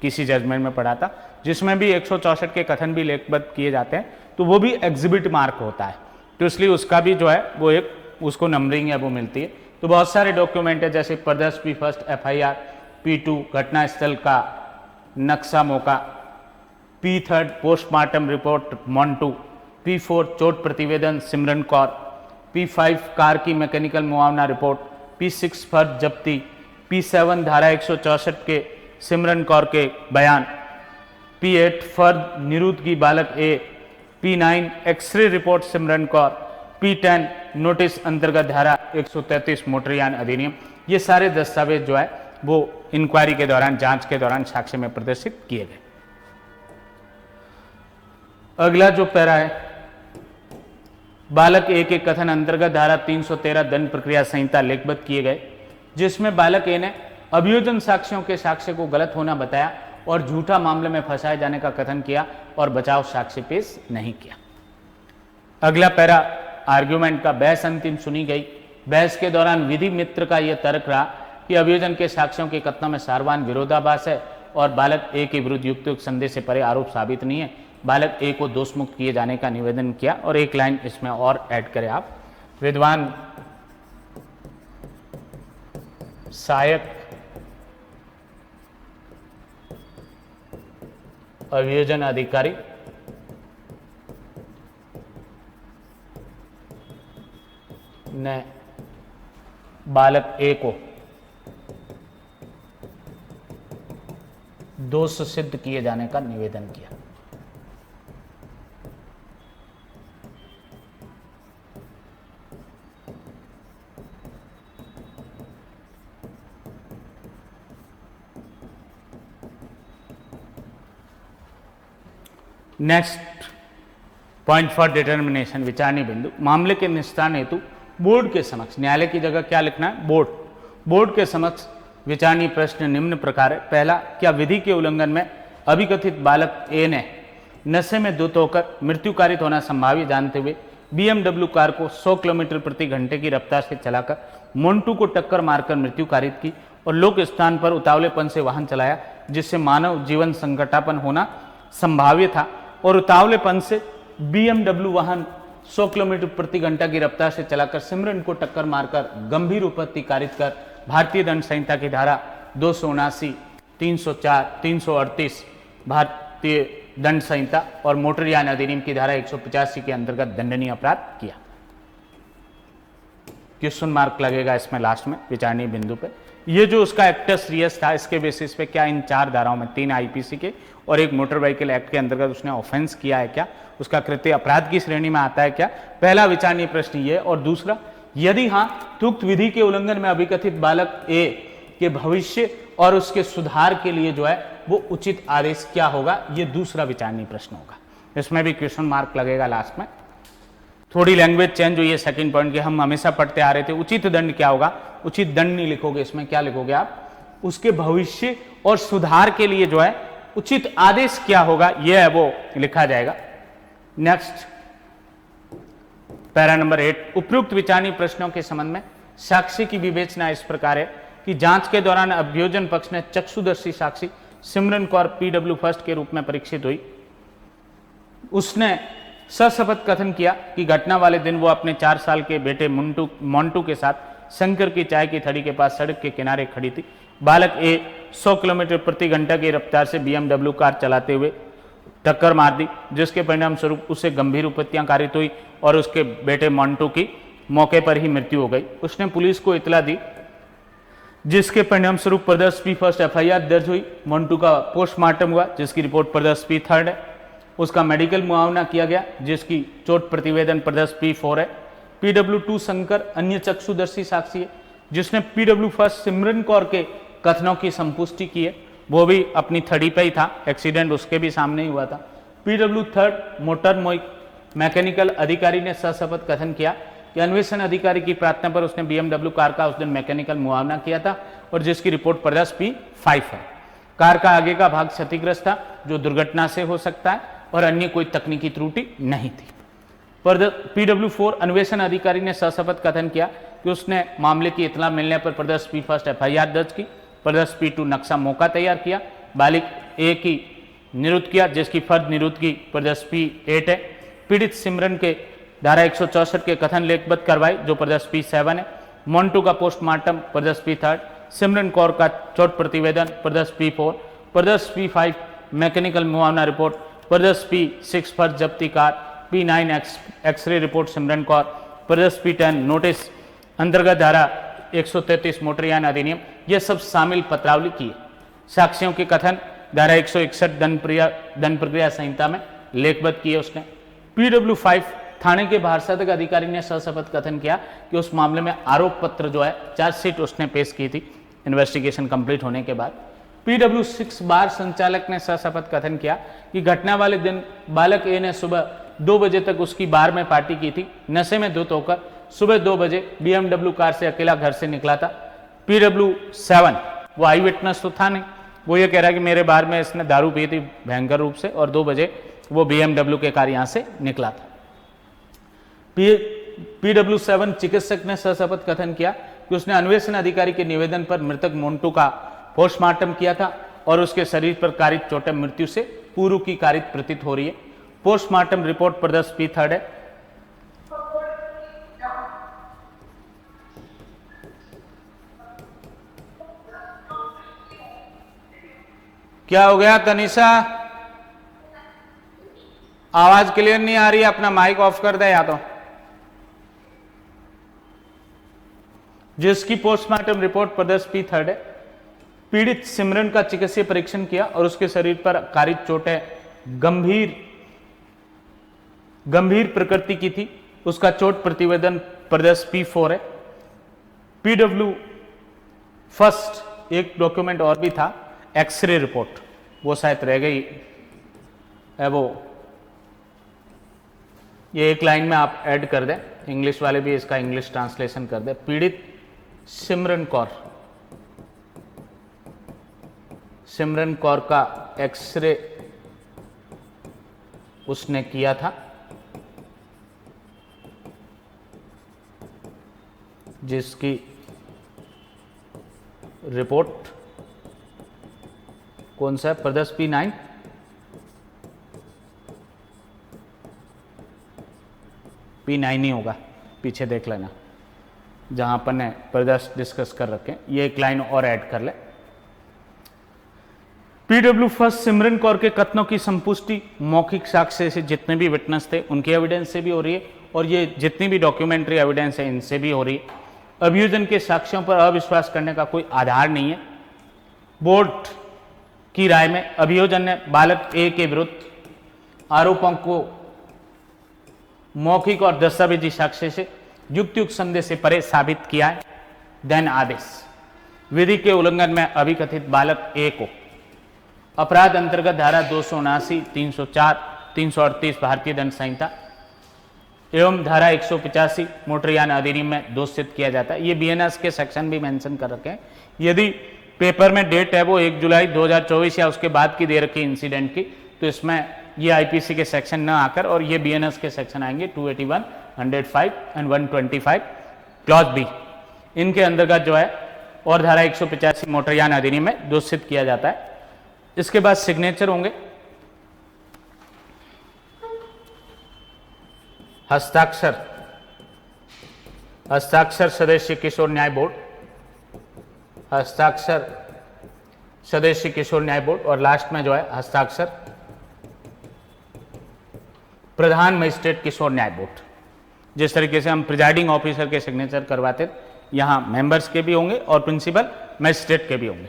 किसी जजमेंट में पढ़ा था, जिसमें भी 164 के कथन भी लेखबद्ध किए जाते हैं, तो वो भी एग्जिबिट मार्क होता है, तो इसलिए उसका भी जो है वो एक उसको नंबरिंग है वो मिलती है। तो बहुत सारे डॉक्यूमेंट है जैसे प्रदर्श पी फर्स्ट एफआईआर, P2 घटनास्थल का नक्शा मौका, P3 postmortem report Montu, P4 चोट प्रतिवेदन सिमरन कौर, P5 कार की मैकेनिकल मुआवना रिपोर्ट, P6 फर्ज जब्ती, P7 धारा 164 के सिमरन कौर के बयान, P8 फर्ज निरुद्ध की बालक ए, P9 एक्सरे रिपोर्ट सिमरन कौर, P10 नोटिस अंतर्गत धारा 133 मोटर यान अधिनियम, ये सारे दस्तावेज जो है वो इंक्वायरी के दौरान, जांच के दौरान साक्ष्य में प्रदर्शित किए गए। अगला जो पैरा है, बालक ए के कथन अंतर्गत धारा 313 दंड प्रक्रिया संहिता लेखबद्ध किए गए, जिसमें बालक ए ने अभियोजन साक्ष्यों के साक्ष्य को गलत होना बताया और झूठा मामले में फंसाए जाने का कथन किया और बचाव साक्ष्य पेश नहीं किया। अगला पैरा आर्ग्यूमेंट का, बहस अंतिम सुनी गई। बहस के दौरान विधि मित्र का यह तर्क रहा कि अभियोजन के साक्ष्यों के कथनों में सारवान विरोधाभास है और बालक ए के विरुद्ध युक्त संदेह से परे आरोप साबित नहीं है। बालक ए को दोष मुक्त किए जाने का निवेदन किया, और एक लाइन इसमें और ऐड करें आप, विद्वान सहायक अभियोजन अधिकारी ने बालक ए को दोष सिद्ध किए जाने का निवेदन किया। नेक्स्ट पॉइंट फॉर डिटर्मिनेशन, विचारणीय बिंदु। मामले के निस्तारण हेतु बोर्ड के समक्ष, न्यायालय की जगह क्या लिखना है, बोर्ड के समक्ष विचारणीय प्रश्न निम्न प्रकार है। पहला, क्या विधि के उल्लंघन में अभिकथित बालक ए ने नशे में धुत होकर मृत्यु कारित होना संभावित जानते हुए BMW कार को 100 किलोमीटर प्रति घंटे की रफ्तार से चलाकर मोन्टू को टक्कर मारकर मृत्यु कारित की और लोक स्थान पर उतावलेपन से वाहन चलाया, जिससे मानव जीवन संकटापन्न होना संभाव्य था, और उतावलेपन से BMW वाहन 100 किलोमीटर प्रति घंटा की रफ्तार से चलाकर सिमरन को टक्कर मारकर गंभीर उपत्ति कारित कर भारतीय दंड संहिता की धारा 279, 304, 338 भारतीय दंड संहिता और मोटरयान अधिनियम की धारा 185 के अंतर्गत दंडनीय अपराध किया। क्वेश्चन मार्क लगेगा इसमें लास्ट में विचारणीय बिंदु पे। ये जो उसका एक्टस रियस था, इसके बेसिस पे क्या इन 4 धाराओं में 3 IPC के और एक मोटर व्हीकल एक्ट के अंतर्गत उसने ऑफेंस किया है क्या, उसका कृत्य अपराध की श्रेणी में आता है क्या, पहला विचारणीय प्रश्न ये। और दूसरा, यदि हाँ तो उक्त विधि के उल्लंघन में अभिकथित बालक ए के भविष्य और उसके सुधार के लिए जो है वो उचित आदेश क्या होगा, ये दूसरा विचारणीय प्रश्न होगा। इसमें भी क्वेश्चन मार्क लगेगा लास्ट में। थोड़ी लैंग्वेज चेंज हुई है सेकंड पॉइंट के, हम हमेशा पढ़ते आ रहे थे उचित दंड क्या होगा, उचित दंड नहीं लिखोगे, इसमें क्या लिखोगे आप, उसके भविष्य और सुधार के लिए जो है उचित आदेश क्या होगा, यह है वो लिखा जाएगा। नेक्स्ट पैरा नंबर 8, उपयुक्त विचारणीय प्रश्नों के संबंध में साक्षी की विवेचना इस प्रकार है कि जांच के दौरान अभियोजन पक्ष ने चक्षुदर्शी साक्षी सिमरन कौर PW फर्स्ट के रूप में परीक्षित हुई। उसने सशपथ कथन किया कि घटना वाले दिन वो अपने 4 साल के बेटे मोन्टू के साथ शंकर की चाय की थड़ी के पास सड़क के किनारे खड़ी थी। बालक ए 100 किलोमीटर प्रति घंटा की रफ्तार से BMW कार चलाते हुए टक्कर मार दी, जिसके परिणाम स्वरूप उसे गंभीर उपत्तियां कारित हुई और उसके बेटे मोन्टू की मौके पर ही मृत्यु हो गई। उसने पुलिस को इतला दी, जिसके परिणाम स्वरूप प्रदर्श P फर्स्ट FIR दर्ज हुई। मोन्टू का पोस्टमार्टम हुआ, जिसकी रिपोर्ट प्रदर्श P थर्ड है। उसका मेडिकल मुआवना किया गया, जिसकी चोट प्रतिवेदन प्रदर्श P4 है। PW2 शंकर अन्य चक्षुदर्शी साक्षी है, जिसने PW फर्स्ट सिमरन कौर के कथनों की संपुष्टि की है, वो भी अपनी थड़ी पे ही था, एक्सीडेंट उसके भी सामने ही हुआ था। PW थर्ड मोटर मैकेनिकल अधिकारी ने सशपथ कथन किया कि अन्वेषण अधिकारी की प्रार्थना पर उसने BMW कार का उस दिन मैकेनिकल मुआवना किया था और जिसकी रिपोर्ट प्रदर्श P5 है। कार का आगे का भाग क्षतिग्रस्त था, जो दुर्घटना से हो सकता है, और अन्य कोई तकनीकी त्रुटि नहीं थी। PW4 अन्वेषण अधिकारी ने सशपथ कथन किया कि उसने मामले की इतला मिलने पर प्रदर्श P फर्स्ट FIR दर्ज की, प्रदर्श P2 नक्शा मौका तैयार किया, बालिक ए की निरुद्ध किया, जिसकी फर्द निरुद्ध की प्रदर्श P8 है। पीड़ित सिमरन के धारा 164 के कथन लेखबद्ध करवाई, जो प्रदर्श P7 है। मोन्टू का पोस्टमार्टम प्रदर्श P3, सिमरन कौर का चोट प्रतिवेदन प्रदर्श P4, प्रदर्श P5 मैकेनिकल मुआवना रिपोर्ट, प्रदर्श P6 फर्ज जब्ती कार, P9 एक्सरे रिपोर्ट सिमरन कौर, प्रदर्श P10 नोटिस अंतर्गत धारा 133 मोटरयान अधिनियम, यह सब शामिल पत्रावली की है। साक्ष्यों के कथन धारा 161 दंड प्रक्रिया संहिता में लेखबद्ध किए उसने। PW5 थाने के भारसाधक अधिकारी ने सशपथ कथन किया कि उस मामले में आरोप पत्र जो है चार्जशीट उसने पेश की थी इन्वेस्टिगेशन कंप्लीट होने के बाद। PW6 बार संचालक ने सशपथ कथन किया कि घटना वाले दिन बालक ए ने सुबह 2 बजे तक उसकी बार में पार्टी की थी। नशे में धुत होकर सुबह 2 बजे BMW कार से अकेला घर से निकला था। PW7 वो आई विटनेस तो था नहीं, वो ये कह रहा है कि मेरे बार में इसने दारू पी थी भयंकर रूप से और 2 बजे वो BMW के कार यहां से निकला था। PW7 चिकित्सक ने सशपथ कथन किया कि उसने अन्वेषण अधिकारी के निवेदन पर मृतक मोन्टू का पोस्टमार्टम किया था और उसके शरीर पर कारित चोटें मृत्यु से पूर्व की कारित प्रतीत हो रही है। पोस्टमार्टम रिपोर्ट प्रदर्श P3 है। क्या हो गया तनिषा? आवाज क्लियर नहीं आ रही है, अपना माइक ऑफ कर दे या तो। जिसकी पोस्टमार्टम रिपोर्ट प्रदर्श P3 है। पीड़ित सिमरन का चिकित्सीय परीक्षण किया और उसके शरीर पर कारित चोटें गंभीर प्रकृति की थी। उसका चोट प्रतिवेदन प्रदर्श P4 है। PW फर्स्ट एक डॉक्यूमेंट और भी था, एक्सरे रिपोर्ट, वो शायद रह गई है। वो ये एक लाइन में आप ऐड कर दें, इंग्लिश वाले भी इसका इंग्लिश ट्रांसलेशन कर दें। पीड़ित सिमरन कौर का एक्सरे उसने किया था, जिसकी रिपोर्ट कौन सा है, प्रदर्श P9। P9 ही होगा, पीछे देख लेना जहां अपन ने प्रदर्श डिस्कस कर रखे। ये एक लाइन और ऐड कर ले। PW फर्स्ट सिमरन कौर के कथनों की संपुष्टि मौखिक साक्ष्य से जितने भी विटनेस थे उनके एविडेंस से भी हो रही है, और ये जितनी भी डॉक्यूमेंट्री एविडेंस है इनसे भी हो रही है। अभियोजन के साक्ष्यों पर अविश्वास करने का कोई आधार नहीं है। बोर्ड की राय में अभियोजन ने बालक ए के विरुद्ध आरोपों को मौखिक और दस्तावेजी साक्ष्य से युक्त संदेह से परे साबित किया है। देन आदेश विधि के उल्लंघन में अभिकथित बालक ए को अपराध अंतर्गत धारा 279, 304, 338 भारतीय दंड संहिता एवं धारा 185 मोटरयान अधिनियम में दोषित किया जाता है। ये BNS के सेक्शन भी मेंशन कर रखे हैं। यदि पेपर में डेट है वो 1 जुलाई 2024 या उसके बाद की दे रखी इंसिडेंट की, तो इसमें ये IPC के सेक्शन न आकर और ये BNS के सेक्शन आएंगे 281, 105 एंड 125 क्लॉज बी, इनके अंतर्गत जो है और धारा 185 मोटरयान अधिनियम में दोषित किया जाता है। इसके बाद सिग्नेचर होंगे, हस्ताक्षर सदस्य किशोर न्याय बोर्ड, हस्ताक्षर सदस्य किशोर न्याय बोर्ड, और लास्ट में जो है हस्ताक्षर प्रधान मजिस्ट्रेट किशोर न्याय बोर्ड। जिस तरीके से हम प्रिजाइडिंग ऑफिसर के सिग्नेचर करवाते, यहां मेंबर्स के भी होंगे और प्रिंसिपल मजिस्ट्रेट के भी होंगे।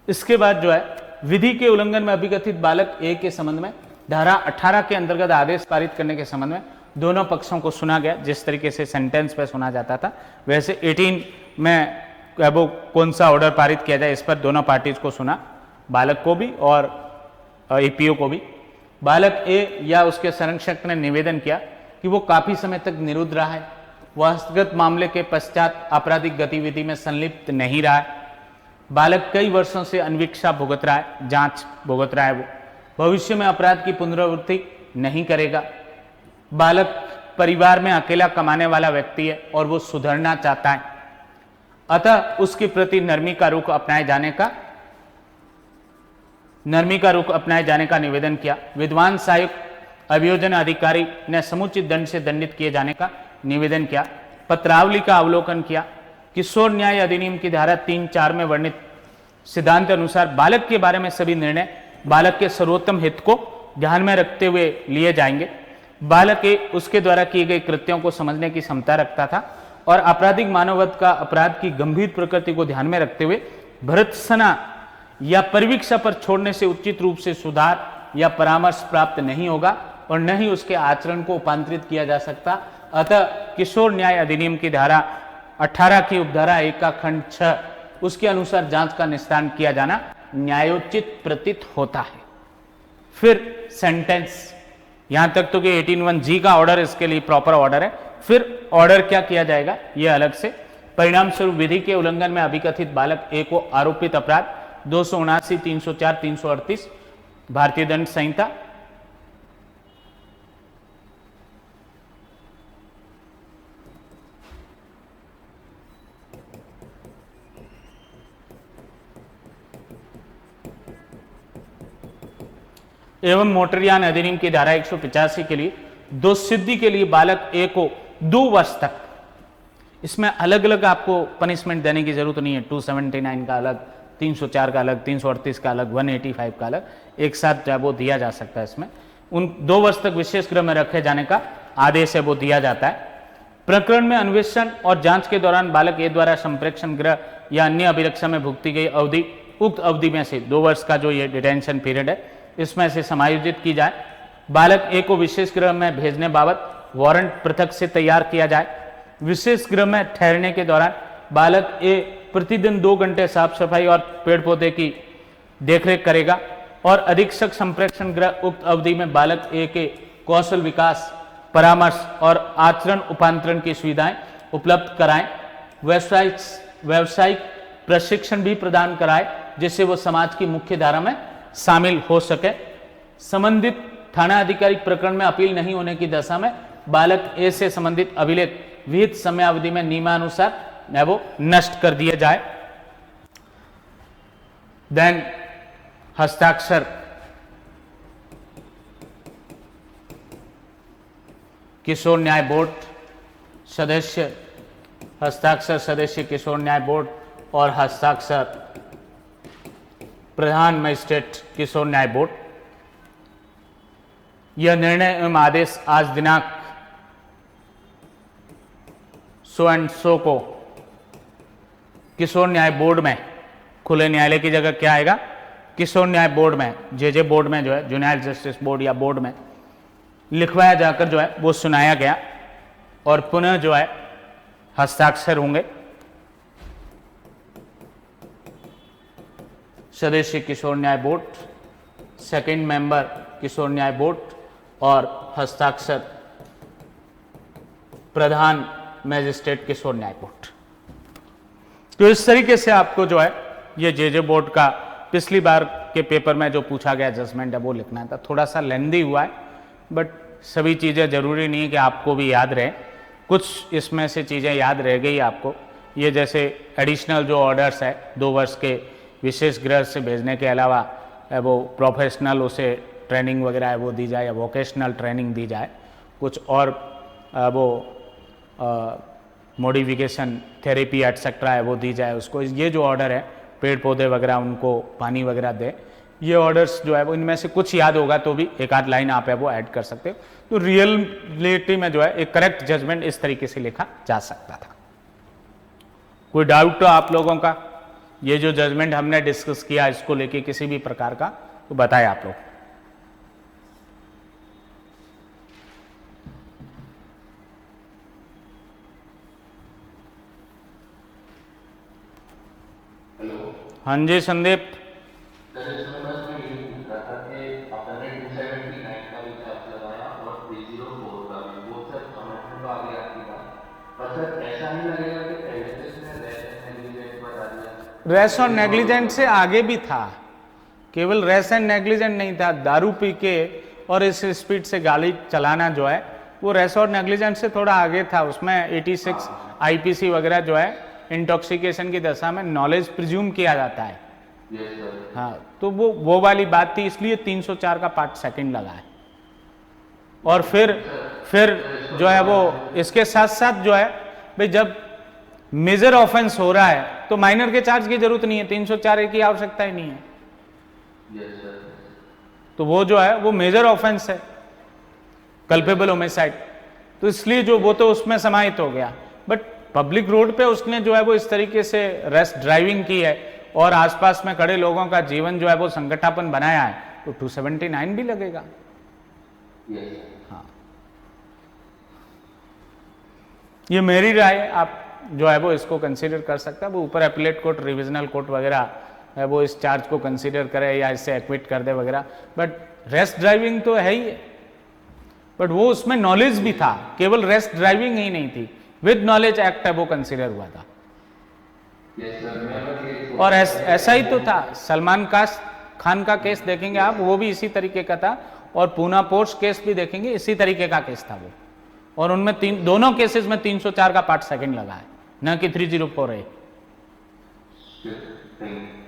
इसके बाद जो है विधि के उल्लंघन में अभिकथित बालक ए के संबंध में धारा 18 के अंतर्गत आदेश पारित करने के संबंध में दोनों पक्षों को सुना गया। जिस तरीके से सेंटेंस पे सुना जाता था, वैसे 18 में वो कौन सा ऑर्डर पारित किया जाए, इस पर दोनों पार्टीज को सुना, बालक को भी और APO को भी। बालक ए या उसके संरक्षक ने निवेदन किया कि वो काफी समय तक निरुद्ध रहा है, वह हस्तगत मामले के पश्चात आपराधिक गतिविधि में संलिप्त नहीं रहा है। बालक कई वर्षों से अनवीक्षा भुगत रहा है, जांच भुगत रहा है, वो भविष्य में अपराध की पुनरावृत्ति नहीं करेगा। बालक परिवार में अकेला कमाने वाला व्यक्ति है और वो सुधरना चाहता है, अतः उसके प्रति नरमी का रुख अपनाए जाने का निवेदन किया। विद्वान सहायक अभियोजन अधिकारी ने समुचित दंड से दंडित किए जाने का निवेदन किया। पत्रावली का अवलोकन किया। किशोर न्याय अधिनियम की धारा 3-4 में वर्णित सिद्धांत अनुसार बालक के बारे में सभी निर्णय बालक के सर्वोत्तम हित को ध्यान में रखते हुए लिए जाएंगे। बालक उसके द्वारा किए गए कृत्यों को समझने की क्षमता रखता था और आपराधिक मानववध का अपराध की गंभीर प्रकृति को ध्यान में रखते हुए भर्त्सना या परिवीक्षा पर छोड़ने से उचित रूप से सुधार या परामर्श प्राप्त नहीं होगा और न ही उसके आचरण को उपांतरित किया जा सकता। अतः किशोर न्याय अधिनियम की धारा 18 की उपधारा 1 का खंड 6 उसके अनुसार जांच का निस्तारण किया जाना न्यायोचित प्रतीत होता है। फिर सेंटेंस, यहां तक तो कि 18(1)G का ऑर्डर इसके लिए प्रॉपर ऑर्डर है। फिर ऑर्डर क्या किया जाएगा यह अलग से। परिणाम स्वरूप विधि के उल्लंघन में अभिकथित बालक ए को आरोपित अपराध 279, 304, 338 भारतीय दंड संहिता एवं मोटरयान अधिनियम की धारा 185 के लिए दोषसिद्धि के लिए बालक ए को 2 वर्ष तक, इसमें अलग अलग आपको पनिशमेंट देने की जरूरत नहीं है। 279 का अलग, 304 का अलग, 338 का अलग, 185 का अलग, एक साथ वो दिया जा सकता है। इसमें उन 2 वर्ष तक विशेष गृह में रखे जाने का आदेश है वो दिया जाता है। प्रकरण में अन्वेषण और जांच के दौरान बालक ए द्वारा संप्रेक्षण गृह या अन्य अभिरक्षा में भुगती गई अवधि उक्त अवधि में से 2 वर्ष का जो ये डिटेंशन पीरियड है इसमें से समायोजित की जाए। बालक ए को विशेष गृह में भेजने बाबत वारंट पृथक से तैयार किया जाए। विशेष गृह में ठहरने के दौरान बालक ए प्रतिदिन 2 घंटे साफ सफाई और पेड़ पौधे की देखरेख करेगा और अधीक्षक संप्रेक्षण गृह उक्त अवधि में बालक ए के कौशल विकास, परामर्श और आचरण उपांतरण की सुविधाएं उपलब्ध कराएं। व्यावसायिक प्रशिक्षण भी प्रदान कराए जिससे वो समाज की मुख्य धारा में शामिल हो सके। संबंधित थाना अधिकारी प्रकरण में अपील नहीं होने की दशा में बालक ए से संबंधित अभिलेख विहित समयावधि में नियमानुसार वो नष्ट कर दिए जाए। देन हस्ताक्षर किशोर न्याय बोर्ड सदस्य, हस्ताक्षर सदस्य किशोर न्याय बोर्ड और हस्ताक्षर प्रधान मजिस्ट्रेट किशोर न्याय बोर्ड। यह निर्णय एवं आदेश आज दिनांक सो एंड सो को किशोर न्याय बोर्ड में, खुले न्यायालय की जगह क्या आएगा, किशोर न्याय बोर्ड में, जे बोर्ड में जो है जुनियर जस्टिस बोर्ड या बोर्ड में लिखवाया जाकर जो है वो सुनाया गया और पुनः जो है हस्ताक्षर होंगे सदस्य किशोर न्याय बोर्ड, सेकंड मेंबर किशोर न्याय बोर्ड और हस्ताक्षर प्रधान मैजिस्ट्रेट किशोर न्याय बोर्ड। तो इस तरीके से आपको जो है ये जे बोर्ड का पिछली बार के पेपर में जो पूछा गया जजमेंट है वो लिखना था। थोड़ा सा लेंदी हुआ है बट सभी चीज़ें जरूरी नहीं है कि आपको भी याद रहे, कुछ इसमें से चीज़ें याद रह गई आपको। ये जैसे एडिशनल जो ऑर्डर्स है 2 वर्ष के विशेष गृह से भेजने के अलावा वो प्रोफेशनल उसे ट्रेनिंग वगैरह है वो दी जाए या वोकेशनल ट्रेनिंग दी जाए, कुछ और वो मॉडिफिकेशन थेरेपी एटसेट्रा है वो दी जाए उसको। ये जो ऑर्डर है पेड़ पौधे वगैरह उनको पानी वगैरह दे, ये ऑर्डर्स जो है वो इनमें से कुछ याद होगा तो भी एक आध लाइन आप है वो ऐड कर सकते हो। तो रियलिटी में जो है एक करेक्ट जजमेंट इस तरीके से लिखा जा सकता था। कोई डाउट तो आप लोगों का, ये जो जजमेंट हमने डिस्कस किया इसको लेके किसी भी प्रकार का तो बताएं आप लोग। हाँ जी संदीप। रेस और नेग्लिजेंट से आगे भी था, केवल रेस एंड नेग्लिजेंट नहीं था। दारू पी के और इस स्पीड से गाड़ी चलाना जो है वो रेस और नेग्लिजेंट से थोड़ा आगे था। उसमें 86 आईपीसी वगैरह जो है इंटॉक्सिकेशन की दशा में नॉलेज प्रिज्यूम किया जाता है। हाँ, तो वो वाली बात थी, इसलिए 304 का पार्ट सेकंड लगा है। और फिर जो है वो इसके साथ साथ जो है भाई जब मेजर ऑफेंस हो रहा है तो माइनर के चार्ज की जरूरत नहीं है, 304 की आवश्यकता ही नहीं है। तो वो जो है वो मेजर ऑफेंस है, कल्पेबल होमिसाइड, तो इसलिए जो वो तो उसमें समाहित हो गया। बट पब्लिक रोड पे उसने जो है वो इस तरीके से रेस ड्राइविंग की है और आसपास में खड़े लोगों का जीवन जो है वो संकटापन बनाया है तो 279 भी लगेगा। हाँ, ये मेरी राय है, आप जो है वो इसको कंसीडर कर सकता है। वो ऊपर एपीलेट कोर्ट, रिविजनल कोर्ट वगैरह है वो इस चार्ज को कंसीडर करे या इससे एक्विट कर दे वगैरह, बट रेस ड्राइविंग तो है ही है। बट वो उसमें नॉलेज भी था, केवल रेस ड्राइविंग ही नहीं थी, विद नॉलेज एक्ट है वो कंसीडर हुआ था। और ऐसा ही तो था। सलमान खान का केस देखेंगे आप, वो भी इसी तरीके का था, और पूना पोर्ट्स केस भी देखेंगे इसी तरीके का केस था वो। और उनमें दोनों केसेस में 304 का पार्ट सेकंड लगा है, न कि 304 है।